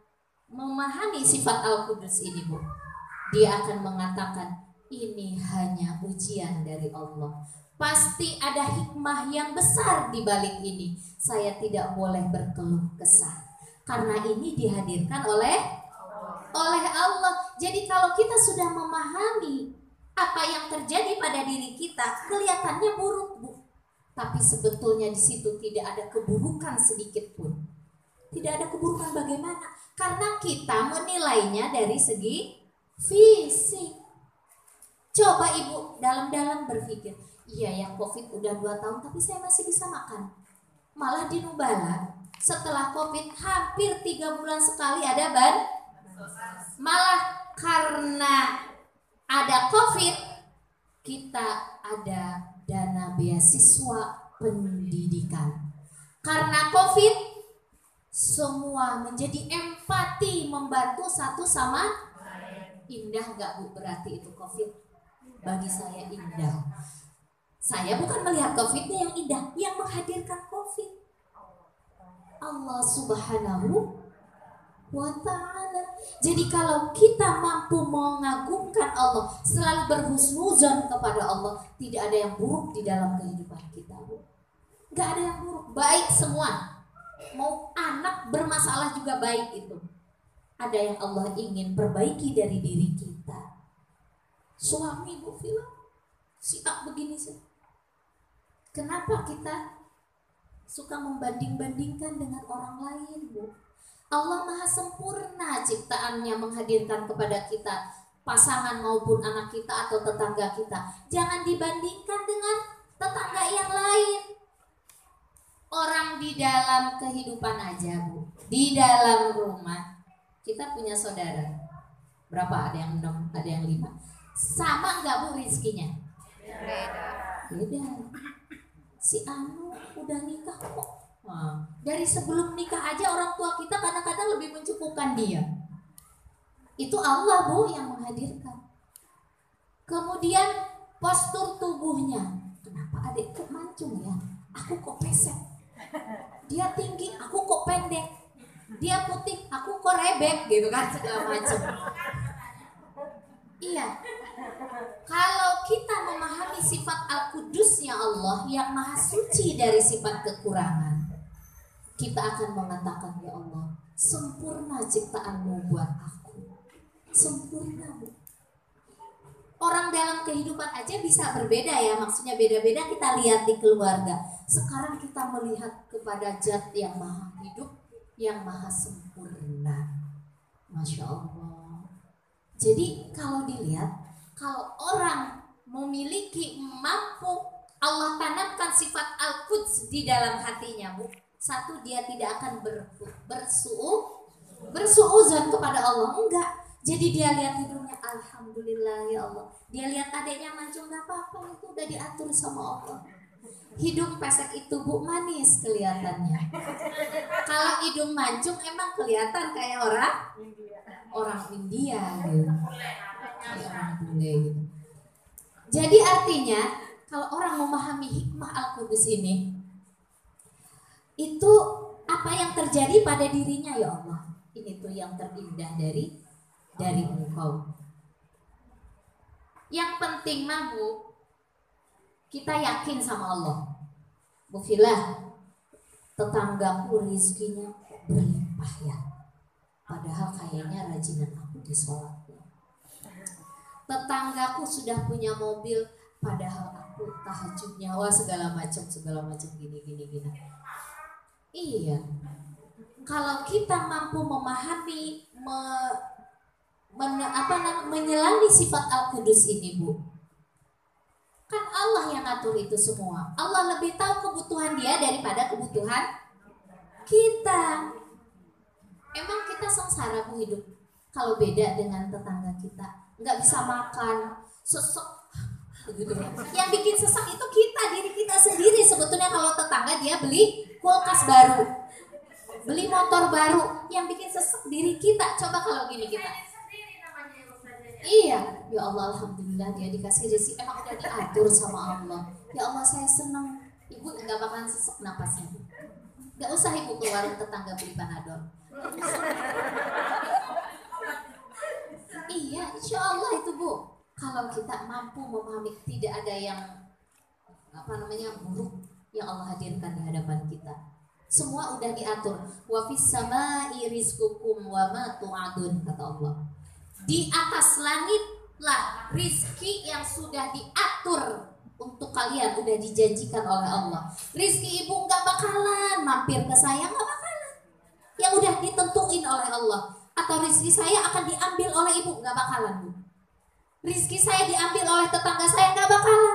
memahami sifat Al-Qudus ini Bu? Dia akan mengatakan, ini hanya ujian dari Allah. Pasti ada hikmah yang besar di balik ini. Saya tidak boleh berkeluh kesah. Karena ini dihadirkan oleh Allah. Jadi kalau kita sudah memahami apa yang terjadi pada diri kita, kelihatannya buruk Bu. Tapi sebetulnya di situ tidak ada keburukan sedikit pun. Tidak ada keburukan bagaimana? Karena kita menilainya dari segi fisik. Coba ibu dalam-dalam berpikir, iya ya COVID udah 2 tahun tapi saya masih bisa makan. Malah di Nubala setelah COVID hampir 3 bulan sekali ada malah karena ada COVID kita ada dana beasiswa pendidikan. Karena COVID semua menjadi empati membantu satu sama. Indah gak Bu berarti itu COVID? Bagi saya indah. Saya bukan melihat COVID-nya yang indah, yang menghadirkan COVID. Allah Subhanahu wa ta'ala. Jadi kalau kita mampu mengagumkan Allah, selalu berhusnuzon kepada Allah, tidak ada yang buruk di dalam kehidupan kita, Bu. Gak ada yang buruk, baik semua. Mau anak bermasalah juga baik itu. Ada yang Allah ingin perbaiki dari diri kita. Suami Bu bilang, si A begini sih. Kenapa kita suka membanding-bandingkan dengan orang lain, Bu? Allah maha sempurna ciptaannya menghadirkan kepada kita pasangan maupun anak kita atau tetangga kita. Jangan dibandingkan dengan tetangga yang lain. Orang di dalam kehidupan aja, Bu. Di dalam rumah kita punya saudara. Berapa? Ada yang 6, ada yang 5. Sama nggak Bu rizkinya? Beda. Si Anu udah nikah kok. Nah, dari sebelum nikah aja orang tua kita kadang-kadang lebih mencukupkan dia. Itu Allah Bu yang menghadirkan. Kemudian postur tubuhnya. Kenapa adikku mancung ya? Aku kok pesek. Dia tinggi, aku kok pendek. Dia putih, aku kok rebek gitu kan, segala macam. Iya. Kalau kita memahami sifat Al-Qudusnya Allah yang maha suci dari sifat kekurangan, kita akan mengatakan, ya Allah, sempurna ciptaanmu buat aku. Sempurna, Bu. Orang dalam kehidupan aja bisa berbeda ya, maksudnya beda-beda kita lihat di keluarga. Sekarang kita melihat kepada Zat yang maha hidup, yang maha sempurna. Masya Allah. Jadi kalau dilihat, kalau orang memiliki mampu, Allah tanamkan sifat Al-Quds di dalam hatinya, Bu. Satu, dia tidak akan bersuuzon kepada Allah, enggak. Jadi dia lihat hidupnya, alhamdulillah ya Allah. Dia lihat adiknya mancung, gak apa-apa, itu udah diatur sama Allah. Hidung pesek itu Bu manis kelihatannya. Kalau hidung mancung emang kelihatan kayak orang India gitu. Kayak orang bule gitu. Jadi artinya kalau orang memahami hikmah Al-Qudus ini, itu apa yang terjadi pada dirinya, ya Allah. Ini tuh yang terindah dari Engkau. Yang penting mah Bu, kita yakin sama Allah. Bu Filah, tetanggaku rizkinya berlimpah ya. Padahal kayaknya rajinan aku di sholatnya. Tetanggaku sudah punya mobil, padahal aku tahajudnya wah segala macam gini. Iya. Kalau kita mampu memahami menyelami sifat Al-Qudus ini, Bu. Kan Allah yang ngatur itu semua. Allah lebih tahu kebutuhan dia daripada kebutuhan kita. Emang kita sengsara Bu hidup kalau beda dengan tetangga kita. Nggak bisa makan, sesek begitu ya. Yang bikin sesak itu kita, diri kita sendiri. Sebetulnya kalau tetangga dia beli kulkas baru, beli motor baru, yang bikin sesek diri kita. Coba kalau gini kita. Iya, ya Allah, alhamdulillah dia dikasih rezeki, emang udah diatur sama Allah. Ya Allah, saya senang. Ibu nggak bakalan sesek napasnya. Nggak usah ibu ke warung tetangga beli panadol. Iya, insya Allah itu Bu. Kalau kita mampu memahami, tidak ada yang buruk yang Allah hadirkan di hadapan kita. Semua udah diatur. Wa fis samai rizqukum wa ma tu'adun, kata Allah. Di atas langitlah rizki yang sudah diatur untuk kalian, udah dijanjikan oleh Allah. Rizki ibu nggak bakalan mampir ke saya, nggak bakalan. Yang udah ditentuin oleh Allah. Atau rizki saya akan diambil oleh ibu, nggak bakalan Bu. Rizki saya diambil oleh tetangga saya, nggak bakalan.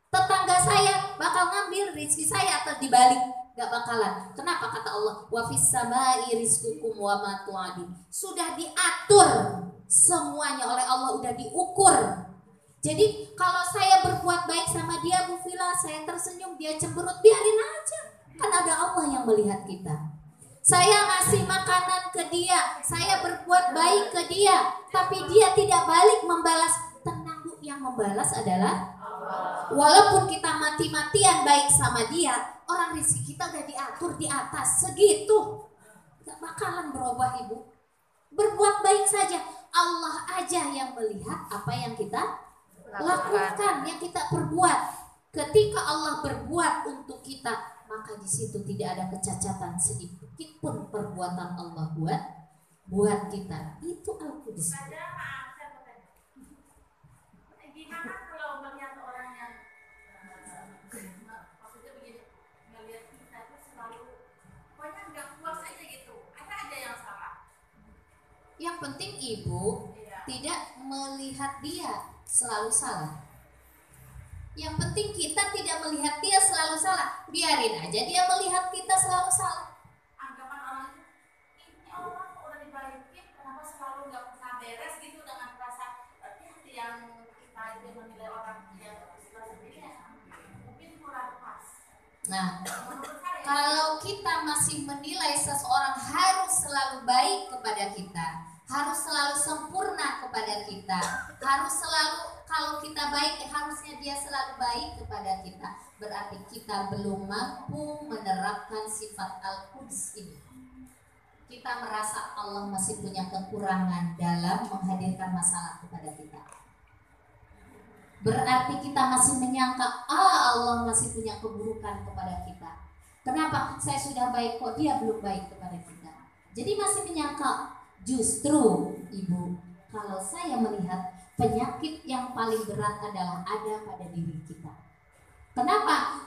Tetangga saya bakal ngambil rizki saya atau dibalik, nggak bakalan. Kenapa? Kata Allah, wa fis samai rizqukum wa ma tu'adun. Sudah diatur semuanya oleh Allah, udah diukur. Jadi kalau saya berbuat baik sama dia, Bu Vila, saya tersenyum, dia cemberut, biarin aja. Kan ada Allah yang melihat kita. Saya ngasih makanan ke dia, saya berbuat baik ke dia, tapi dia tidak balik membalas. Tenang Bu, yang membalas adalah walaupun kita mati-matian baik sama dia, orang rezeki kita udah diatur di atas segitu, gak bakalan berubah Ibu. Berbuat baik saja, Allah aja yang melihat apa yang kita lakukan, yang kita perbuat. Ketika Allah berbuat untuk kita, maka di situ tidak ada kecacatan sedikit pun perbuatan Allah buat kita. Itu Al-Qudus. Gimana kalau melihat orang yang maksudnya begini, ngelihat kita itu selalu pokoknya nggak puas aja gitu, ada aja yang salah. Yang penting Ibu tidak melihat dia selalu salah. Yang penting kita tidak melihat dia selalu salah. Biarin aja dia melihat kita selalu salah. Anggapan orang itu, ini orang kok udah dibalikin, kenapa selalu nggak pernah beres gitu, dengan rasa hati yang kita itu menilai orang yang seperti ini, mungkin kurang pas. Nah, kalau kita masih menilai seseorang harus selalu baik kepada kita, harus selalu sempurna kepada kita, harus selalu, kalau kita baik harusnya dia selalu baik kepada kita, berarti kita belum mampu menerapkan sifat Al-Quds ini. Kita merasa Allah masih punya kekurangan dalam menghadirkan masalah kepada kita. Berarti kita masih menyangka Allah masih punya keburukan kepada kita. Kenapa? Saya sudah baik kok dia belum baik kepada kita. Jadi masih menyangka. Justru Ibu, kalau saya melihat penyakit yang paling berat adalah ada pada diri kita. Kenapa?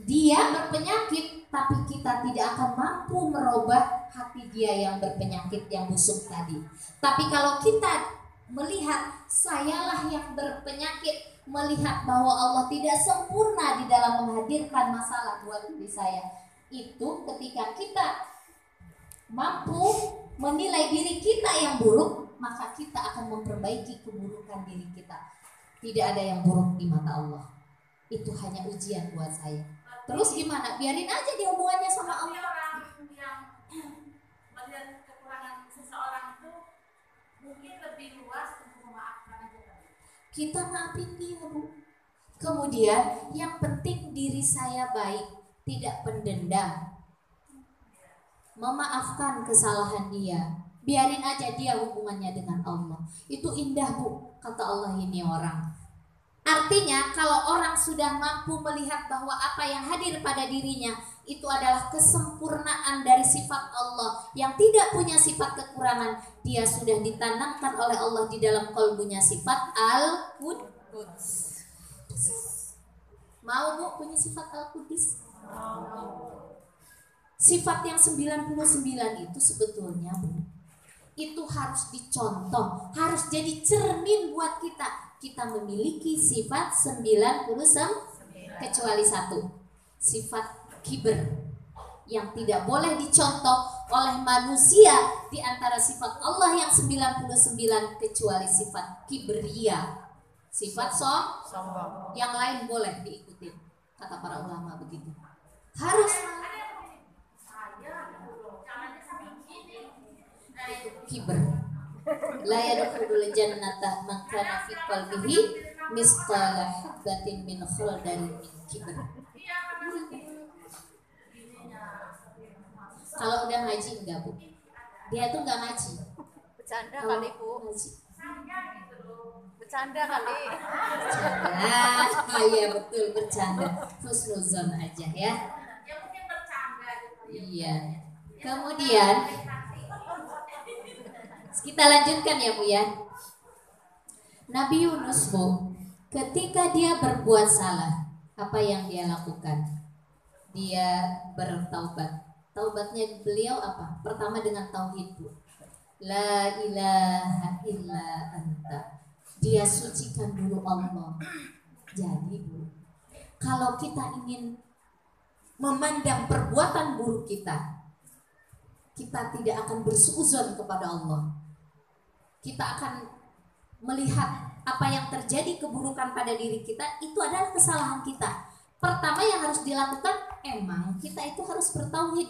Dia berpenyakit tapi kita tidak akan mampu merubah hati dia yang berpenyakit, yang busuk tadi. Tapi kalau kita melihat sayalah yang berpenyakit, melihat bahwa Allah tidak sempurna di dalam menghadirkan masalah buat diri saya, itu ketika kita mampu menilai diri kita yang buruk, maka kita akan memperbaiki keburukan diri kita. Tidak ada yang buruk di mata Allah. Itu hanya ujian buat saya. Terus gimana? Biarin aja dia hubungannya sama Allah. Orang yang melihat kekurangan seseorang itu mungkin lebih luas untuk memaafkan aja. Kita maafin dia, Bu. Kemudian yang penting diri saya baik, tidak pendendam, memaafkan kesalahan dia. Biarin aja dia hubungannya dengan Allah. Itu indah, Bu, kata Allah ini orang. Artinya kalau orang sudah mampu melihat bahwa apa yang hadir pada dirinya itu adalah kesempurnaan dari sifat Allah yang tidak punya sifat kekurangan, dia sudah ditanamkan oleh Allah di dalam kalbunya sifat Al-Quds. Mau Bu punya sifat Al-Quds? Sifat yang 99 itu sebetulnya Bu, itu harus dicontoh, harus jadi cermin buat kita. Kita memiliki sifat 99 kecuali satu, sifat kiber yang tidak boleh dicontoh oleh manusia. Di antara sifat Allah yang 99 kecuali sifat kibria, sifat sombong. Yang lain boleh diikuti, kata para ulama begitu. Harus kiber. La yadkhulul jannata man kana fi qalbihi misqala habatin min khardalin min kibr. Kalau udah ngaji enggak, Bu? Dia tuh enggak ngaji. Bercanda kali, Bu. Ngaji. Bercanda kali. Bercanda. Iya betul, bercanda. Husnuzon aja ya. Ya mungkin bercanda gitu. Iya. Kemudian kita lanjutkan ya Bu ya. Nabi Yunus, Bu, ketika dia berbuat salah, apa yang dia lakukan? Dia bertaubat. Taubatnya beliau apa? Pertama dengan tauhid, Bu. La ilaha illa anta. dia sucikan dulu Allah. Jadi Bu, kalau kita ingin memandang perbuatan buruk kita tidak akan bersuuzon kepada Allah. Kita akan melihat apa yang terjadi keburukan pada diri kita itu adalah kesalahan kita. Pertama yang harus dilakukan, emang kita itu harus bertauhid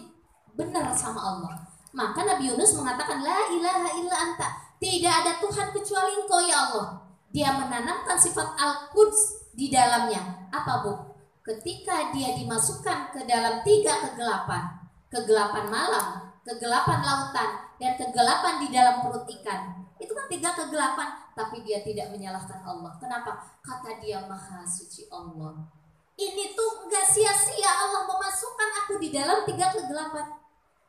benar sama Allah. Maka Nabi Yunus mengatakan la ilaha illa anta, tidak ada Tuhan kecuali Engkau ya Allah. Dia menanamkan sifat al-quds di dalamnya. Apa Bu? Ketika dia dimasukkan ke dalam 3 kegelapan, kegelapan malam, kegelapan lautan, dan kegelapan di dalam perut ikan, itu kan 3 kegelapan, tapi dia tidak menyalahkan Allah. Kenapa? Kata dia maha suci Allah. Ini tuh gak sia-sia Allah memasukkan aku di dalam 3 kegelapan,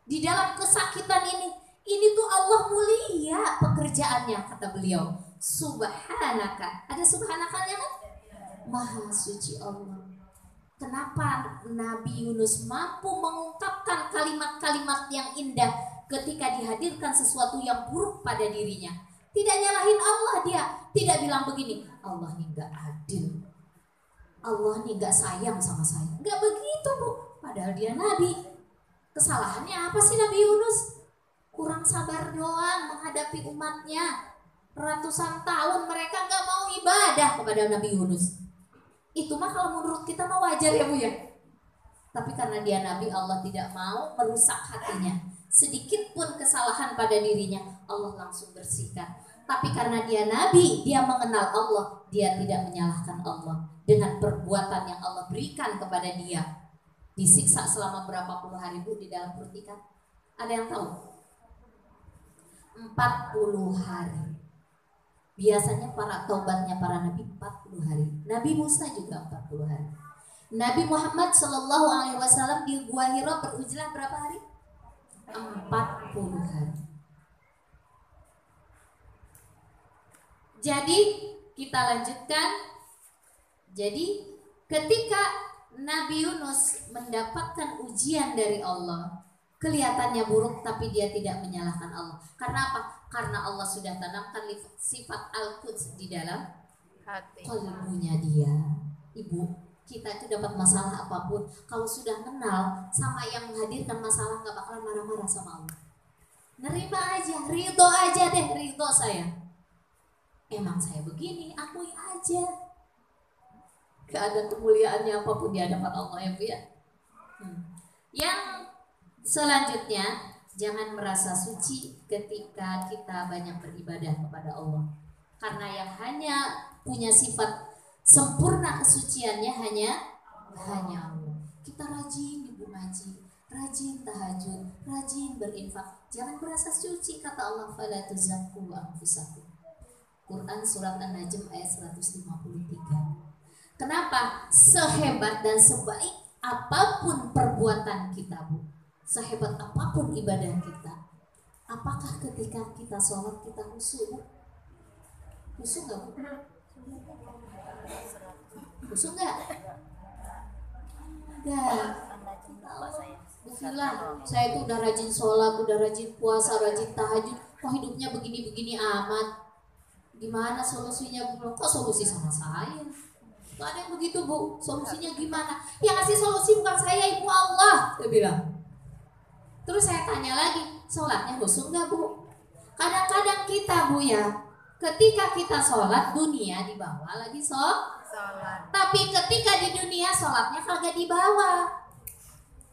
di dalam kesakitan ini tuh Allah mulia pekerjaannya, kata beliau. Subhanaka, ada subhanakanya kan? Maha suci Allah. Kenapa Nabi Yunus mampu mengungkapkan kalimat-kalimat yang indah ketika dihadirkan sesuatu yang buruk pada dirinya? Tidak nyalahin Allah dia, tidak bilang begini, Allah nih gak adil, Allah nih gak sayang sama saya. Gak begitu Bu, padahal dia Nabi. Kesalahannya apa sih Nabi Yunus? Kurang sabar doang menghadapi umatnya. Ratusan tahun mereka gak mau ibadah kepada Nabi Yunus. Itu mah kalau menurut kita mah wajar ya Bu ya. Tapi karena dia Nabi, Allah tidak mau merusak hatinya. Sedikit pun kesalahan pada dirinya Allah langsung bersihkan. Tapi karena dia Nabi, dia mengenal Allah, dia tidak menyalahkan Allah dengan perbuatan yang Allah berikan kepada dia. Disiksa selama berapa puluh hari Bu di dalam perut ikan? Ada yang tahu? 40 hari. Biasanya para taubatnya para nabi 40 hari. Nabi Musa juga 40 hari. Nabi Muhammad SAW di Gua Hira berujlah berapa hari? 40 hari. Jadi kita lanjutkan. Jadi ketika Nabi Yunus mendapatkan ujian dari Allah, kelihatannya buruk tapi dia tidak menyalahkan Allah. Karena apa? Karena Allah sudah tanamkan sifat al-quds di dalam qalbunya dia. Ibu, kita itu dapat masalah apapun, kalau sudah kenal sama yang menghadirkan masalah gak bakalan marah-marah sama Allah. Nerima aja, ridho aja deh, ridho saya. Emang saya begini, akui aja. Gak ada kemuliaannya apapun di hadapan Allah ya Bu ya. Yang selanjutnya, jangan merasa suci ketika kita banyak beribadah kepada Allah. Karena yang hanya punya sifat sempurna kesuciannya hanya Allah. Kita rajin ibu ngaji, rajin tahajud, rajin berinfak. Jangan merasa suci, kata Allah, fala tuzakku anfusakum. Quran surat An-Najm ayat 153. Kenapa? Sehebat dan sebaik apapun perbuatan kita Bu, sehebat apapun ibadah kita, apakah ketika kita sholat kita khusyuk? Khusyuk gak Bu? Khusyuk gak? Enggak. Bismillah, saya itu udah rajin sholat, udah rajin puasa, rajin tahajud, kok hidupnya begini-begini amat. Gimana solusinya Bu? Kok solusi sama saya? Gak ada yang begitu Bu, solusinya gimana? Yang ngasih solusi bukan saya, Ibu Allah, dia bilang. Terus saya tanya lagi, sholatnya khusyuk gak Bu? Kadang-kadang kita Bu ya, ketika kita sholat, dunia di bawah lagi sholat. Tapi ketika di dunia sholatnya kagak di bawah,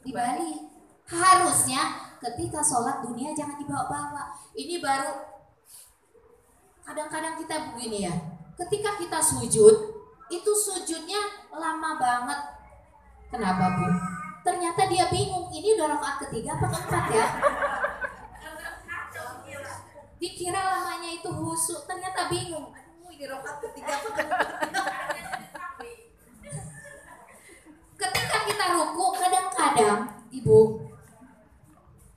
dibalik. Harusnya ketika sholat dunia jangan dibawa-bawa. Ini baru kadang-kadang kita begini ya, ketika kita sujud, itu sujudnya lama banget. Kenapa Bu? Ternyata dia bingung, ini udah rakaat ketiga apa keempat ya? Dikira lamanya itu khusyuk, ternyata bingung. Aduh, ini rakaat ketiga apa keempat? Ketika kita ruku, kadang-kadang Ibu,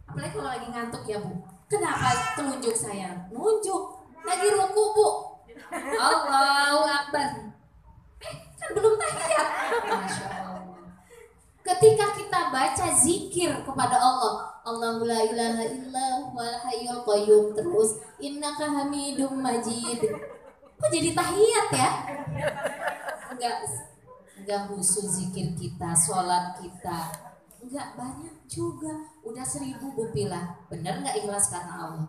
apalagi kalau lagi ngantuk ya Bu, kenapa telunjuk saya? Nunjuk, lagi ruku Bu. Allahu Akbar. Kan belum tahiyat. Masya Allah. Ketika kita baca zikir kepada Allah, Allahu la ilaha illa huwal hayyul qayyum, terus innaka hamidum majid, Kok jadi tahiyat ya? Enggak khusus zikir kita, sholat kita. Enggak banyak juga. Udah 1000 Bu Pilah. Bener nggak ikhlas karena Allah?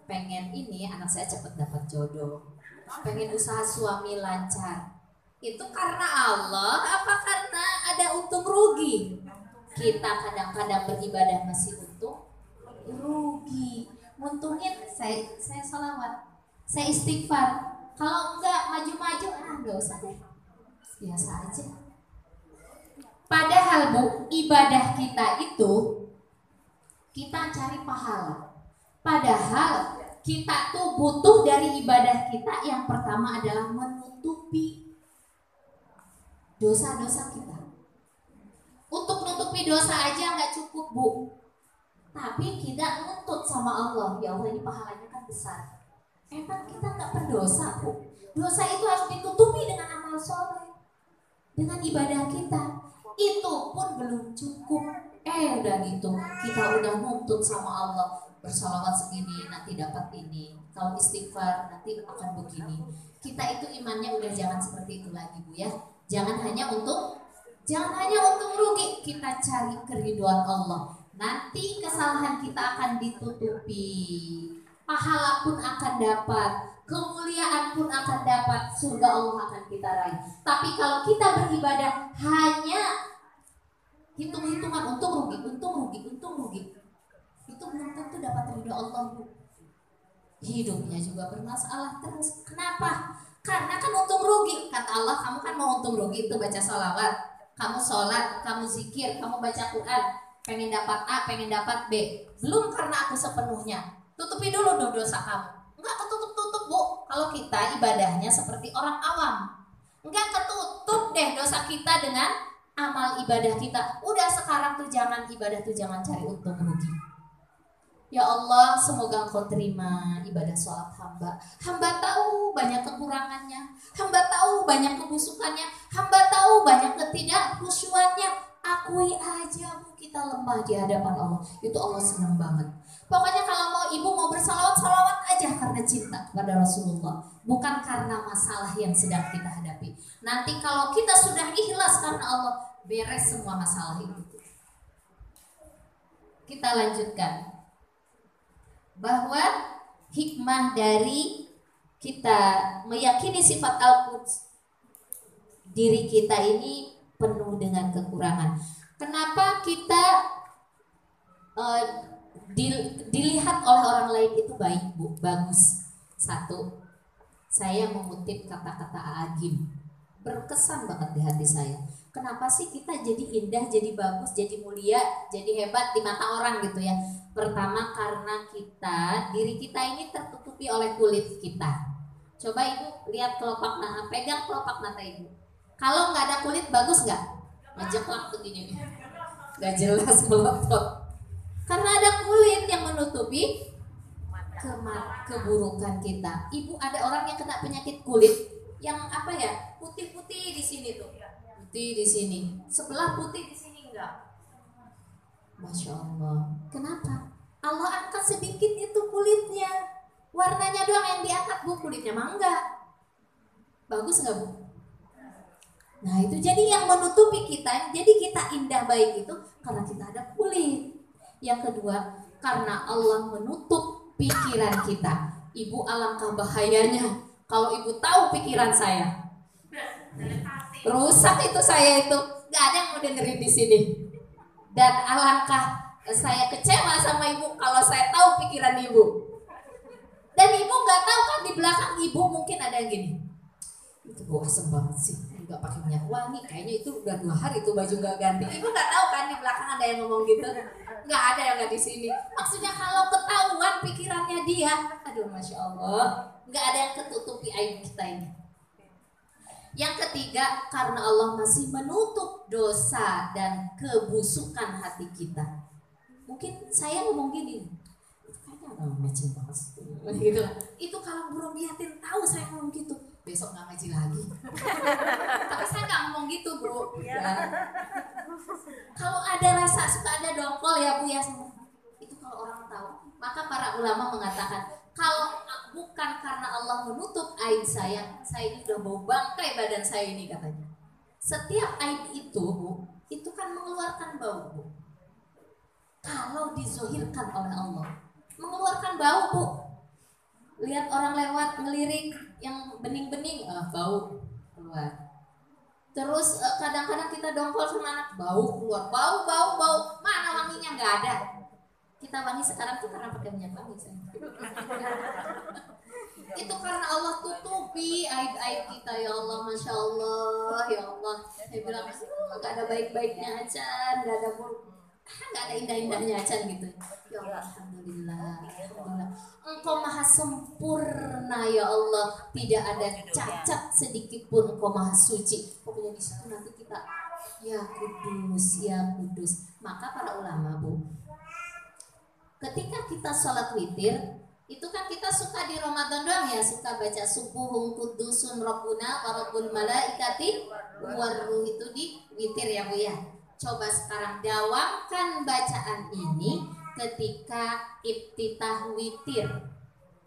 Pengen ini anak saya cepet dapat jodoh. Pengen usaha suami lancar. Itu karena Allah apa karena ada untung rugi? Kita kadang-kadang beribadah masih untung rugi. Nguntungin saya sholawat, saya istighfar. Kalau enggak maju-maju, enggak usah deh. Biasa aja. Padahal Bu, ibadah kita itu kita cari pahala. Padahal kita tuh butuh dari ibadah kita yang pertama adalah menutupi dosa-dosa kita. Untuk nutupi dosa aja nggak cukup Bu, tapi kita nuntut sama Allah. Ya Allah, ini pahalanya kan besar. Emang kita nggak berdosa Bu? Dosa itu harus ditutupi dengan amal soleh, dengan ibadah kita. Itu pun belum cukup. Udah gitu kita udah nuntut sama Allah, bersalawat segini nanti dapat ini, kalau istighfar nanti akan begini. Kita itu imannya udah jangan seperti itu lagi Bu ya. Jangan hanya untuk rugi, kita cari keriduan Allah. Nanti kesalahan kita akan ditutupi, pahala pun akan dapat, kemuliaan pun akan dapat, surga Allah akan kita raih. Tapi kalau kita beribadah hanya hitung-hitungan untung rugi, itu belum tentu dapat ridho Allah Bu. Hidupnya juga bermasalah terus. Kenapa? Karena kan untung rugi. Kata Allah, kamu kan mau untung rugi itu baca sholawat, kamu sholat, kamu zikir, kamu baca Quran, pengen dapat A, pengen dapat B. Belum karena aku sepenuhnya. Tutupi dulu dosa kamu. Enggak ketutup-tutup Bu. Kalau kita ibadahnya seperti orang awam, enggak ketutup deh dosa kita dengan amal ibadah kita. Udah sekarang tuh jangan ibadah tuh jangan cari untung rugi. Ya Allah, semoga Engkau terima ibadah sholat hamba. Hamba tahu banyak kekurangannya, hamba tahu banyak kebusukannya, hamba tahu banyak ketidakhusyuannya. Akui aja Bu, kita lemah di hadapan Allah. Itu Allah senang banget. Pokoknya kalau mau ibu mau bersalawat, salawat aja karena cinta kepada Rasulullah, bukan karena masalah yang sedang kita hadapi. Nanti kalau kita sudah ikhlas karena Allah, beres semua masalah itu. Kita lanjutkan. Bahwa hikmah dari kita meyakini sifat Al-Quds, diri kita ini penuh dengan kekurangan. Kenapa kita dilihat oleh orang lain itu baik Bu, bagus? Satu, saya mengutip kata-kata Agim, berkesan banget di hati saya. Kenapa sih kita jadi indah, jadi bagus, jadi mulia, jadi hebat di mata orang gitu ya? Pertama karena diri kita ini tertutupi oleh kulit kita. Coba Ibu lihat kelopak mata, pegang kelopak mata Ibu. Kalau nggak ada kulit bagus nggak? Ngejeplak begini nih, nggak jelas melotot. Karena ada kulit yang menutupi keburukan kita. Ibu, ada orang yang kena penyakit kulit yang apa ya? Putih-putih di sini tuh. Putih di sini, sebelah putih di sini enggak. Masya Allah. Kenapa? Allah angkat sedikit itu kulitnya, warnanya doang yang diangkat Bu, kulitnya mah enggak. Bagus enggak Bu? Nah itu jadi yang menutupi kita, jadi kita indah baik itu karena kita ada kulit. Yang kedua, karena Allah menutup pikiran kita. Ibu, alangkah bahayanya kalau ibu tahu pikiran saya. Rusak itu saya itu, nggak ada yang mau dengerin di sini. Dan alangkah saya kecewa sama ibu kalau saya tahu pikiran ibu. Dan ibu nggak tahu kan di belakang ibu mungkin ada yang gini. Itu bau asem banget sih, nggak pakai minyak wangi, kayaknya itu udah 2 hari itu baju nggak ganti. Ibu nggak tahu kan di belakang ada yang ngomong gitu. Nggak ada yang nggak di sini. Maksudnya kalau ketahuan pikirannya dia, aduh masya Allah, nggak ada yang ketutupi aib kita ini. Yang ketiga, karena Allah masih menutup dosa dan kebusukan hati kita. Mungkin saya ngomong gini, kayaknya agak matching banget gitu. Itu kalau Bu Robiatin tahu saya ngomong gitu, besok nggak ngaji lagi. Tapi saya nggak ngomong gitu Bu. Ya. Kalau ada rasa suka ada dongkol ya Bu ya, itu kalau orang tahu. Maka para ulama mengatakan Kalau bukan karena Allah menutup aib saya ini udah bau bangkai badan saya ini katanya. Setiap aib itu Bu, itu kan mengeluarkan bau Bu. Kalau dizohirkan oleh Allah, mengeluarkan bau Bu. Lihat orang lewat ngelirik yang bening-bening, bau keluar. Terus kadang-kadang kita dongkol sama anak, bau keluar, bau. Mana wanginya? Nggak ada. Kita wangi sekarang tuh karena pakai minyak wangi. Itu karena Allah tutupi aib-aib kita, ya Allah, Masya Allah, ya Allah. Saya bilang, nggak ada baik-baiknya acan, nggak ada indah-indahnya acan gitu. Ya Allah, Alhamdulillah. Engkau maha sempurna ya Allah, tidak ada cacat sedikit pun, Engkau maha suci. Pokoknya di situ nanti kita ya kudus, ya kudus. Maka para ulama Bu, ketika kita sholat witir, itu kan kita suka di Ramadan doang ya, suka baca subuhun kudusun rabbuna wa rabbul malaikati waruh, itu di witir ya Bu ya. Coba sekarang dawamkan bacaan ini ketika iftitah witir.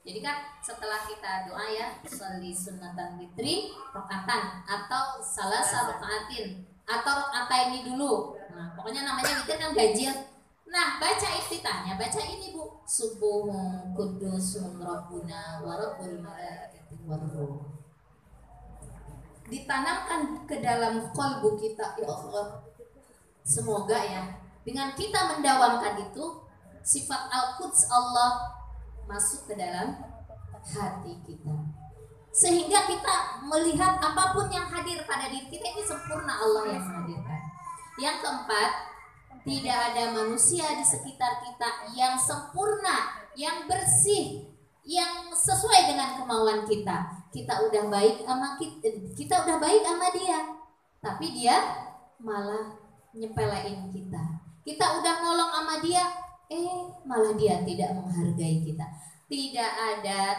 Jadi kan setelah kita doa ya, sholli sunnatan witri rokatan atau salah rokaatin atau rokaat ini dulu. Nah, pokoknya namanya witir kan ganjil. Nah, baca iftitahnya, baca ini Bu, subuhun kudusun rabbuna wa rabbul malaikati waruh. Ditanamkan ke dalam qalbu kita, ya Allah. Semoga ya, dengan kita mendawamkan itu, sifat Al-Quds Allah masuk ke dalam hati kita. Sehingga kita melihat apapun yang hadir pada diri kita ini sempurna Allah yang menghadirkan. Yang keempat, tidak ada manusia di sekitar kita yang sempurna, yang bersih, yang sesuai dengan kemauan kita. Kita udah baik sama kita udah baik sama dia, tapi dia malah nyepelein kita. Kita udah nolong sama dia, malah dia tidak menghargai kita. Tidak ada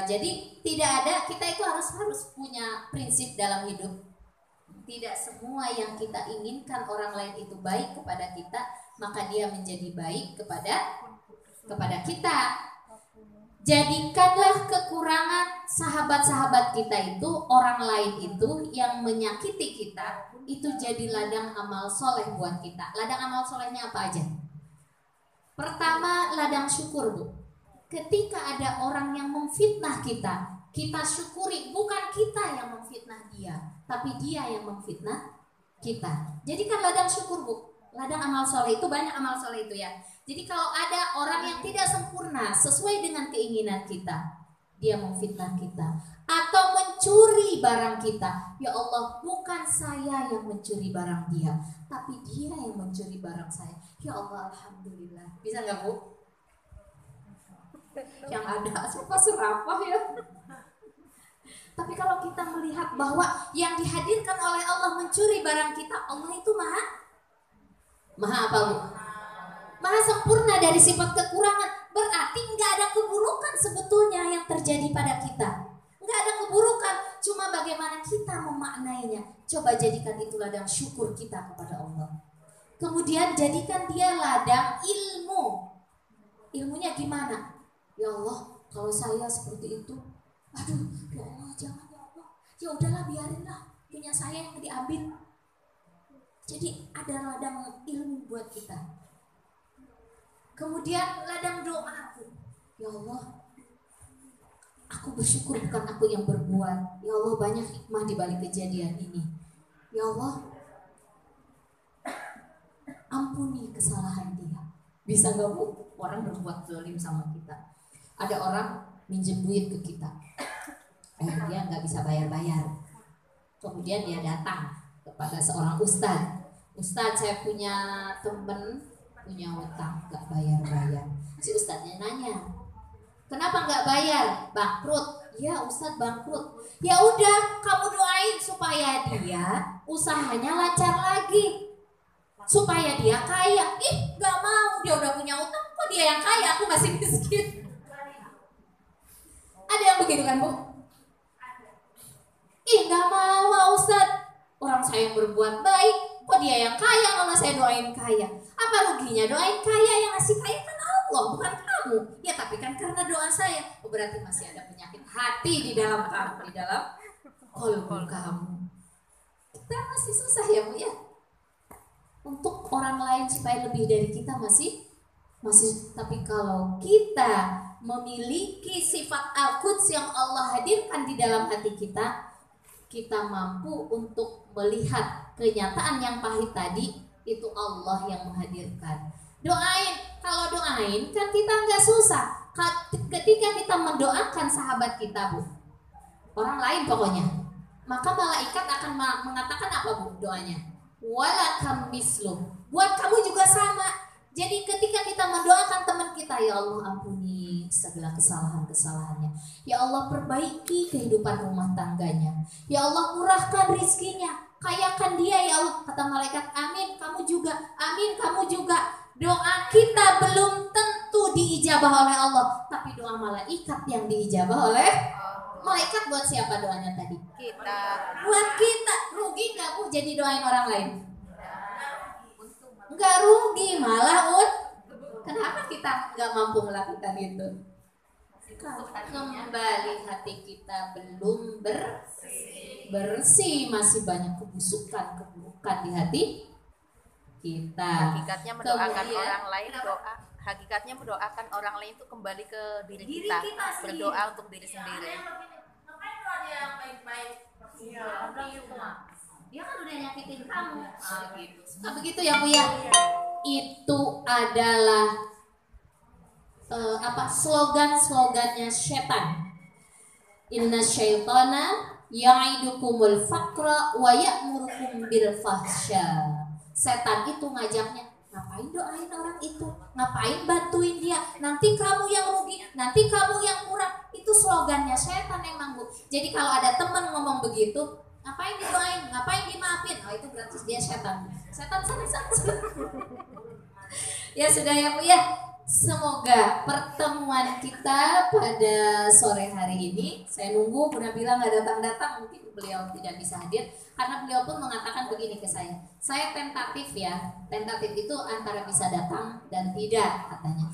jadi tidak ada, kita itu harus punya prinsip dalam hidup. Tidak semua yang kita inginkan orang lain itu baik kepada kita, maka dia menjadi baik kepada kita. Jadikanlah kekurangan sahabat-sahabat kita itu, orang lain itu yang menyakiti kita, itu jadi ladang amal soleh buat kita. Ladang amal solehnya apa aja? Pertama, ladang syukur Bu. Ketika ada orang yang memfitnah kita, kita syukuri, bukan kita yang memfitnah dia, tapi dia yang memfitnah kita. Jadi kan ladang syukur Bu, ladang amal soleh itu banyak amal soleh itu ya. Jadi kalau ada orang yang tidak sempurna sesuai dengan keinginan kita, dia memfitnah kita atau mencuri barang kita, ya Allah, bukan saya yang mencuri barang dia, tapi dia yang mencuri barang saya. Ya Allah, Alhamdulillah. Bisa nggak Bu? Yang ada siapa serapah ya. Tapi kalau kita melihat bahwa yang dihadirkan oleh Allah mencuri barang kita, Allah itu maha apa Bu? Maha sempurna dari sifat kekurangan. Berarti nggak ada keburukan sebetulnya yang terjadi pada kita. Nggak ada keburukan, cuma bagaimana kita memaknainya. Coba jadikan itu ladang syukur kita kepada Allah. Kemudian jadikan dia ladang ilmu. Ilmunya gimana? Ya Allah, kalau saya seperti itu, aduh, ya Allah, jangan ya Allah. Ya udahlah, biarinlah, punya saya yang diambil. Jadi ada ladang ilmu buat kita. Kemudian ladang doa aku. Ya Allah, aku bersyukur bukan aku yang berbuat. Ya Allah, banyak hikmah di balik kejadian ini. Ya Allah, ampuni kesalahan dia. Bisa gak Bu? Orang berbuat zalim sama kita. Ada orang minjem duit ke kita, dia gak bisa bayar-bayar. Kemudian dia datang kepada seorang ustadz. Ustadz, saya punya temen punya utang, gak bayar-bayar. Si ustadznya nanya, kenapa gak bayar? Bangkrut. Ya Ustadz, bangkrut. Ya udah, kamu doain supaya dia usahanya lancar lagi, supaya dia kaya. Ih, gak mau, dia udah punya utang, kok dia yang kaya, aku masih miskin. Ada yang begitu kan Bu? Ih, gak mau Ustadz, orang saya yang berbuat baik, kok dia yang kaya, malah saya doain kaya. Apa ruginya doain kaya? Yang ngasih kaya kan Allah, bukan kamu. kamu. Ya tapi kan karena doa saya. Oh, berarti masih ada penyakit hati di dalam kamu, di dalam kolbu kamu. Kita masih susah ya Bu ya. Untuk orang lain supaya lebih dari kita masih. Tapi kalau kita memiliki sifat al-quds yang Allah hadirkan di dalam hati kita, kita mampu untuk melihat kenyataan yang pahit tadi, itu Allah yang menghadirkan. Doain, kalau doain kan kita nggak susah. Ketika kita mendoakan sahabat kita Bu, orang lain pokoknya, maka malaikat akan mengatakan apa Bu doanya? Walakam mislu, buat kamu juga sama. Jadi ketika kita mendoakan teman kita, ya Allah ampuni segala kesalahan-kesalahannya. Ya Allah perbaiki kehidupan rumah tangganya. Ya Allah murahkan rizkinya, kayakan dia ya Allah. Kata malaikat, amin kamu juga, amin kamu juga. Doa kita belum tentu diijabah oleh Allah, tapi doa malaikat yang diijabah oleh malaikat. Buat siapa doanya tadi? Kita. Buat kita. Rugi nggak Bu jadi doain orang lain? Nggak rugi, malah kenapa kita nggak mampu melakukan itu? Kembali hati kita belum bersih, masih banyak keburukan di hati kita. Hakikatnya mendoakan orang lain, hakikatnya mendoakan orang lain itu kembali ke diri kita sih. Berdoa untuk diri sendiri. Ngapain doa dia yang baik-baik? Dia kan udah nyakitin kamu. Gitu. Suka begitu ya Bu ya? Itu adalah slogannya setan. Inna syaitana ya'idukumul faqra wa ya'murukum bil fahsya. Setan itu ngajaknya, ngapain doain orang itu, ngapain bantuin dia, nanti kamu yang rugi, nanti kamu yang kurang. Itu slogannya setan emang Bu. Jadi kalau ada teman ngomong begitu, ngapain didoain, ngapain dimaafin, oh itu berarti dia setan. Setan sana. Ya sudah ya Bu ya. Semoga pertemuan kita pada sore hari ini, saya nunggu Bu Nabila nggak datang-datang, mungkin beliau tidak bisa hadir karena beliau pun mengatakan begini ke saya tentatif ya, tentatif itu antara bisa datang dan tidak katanya.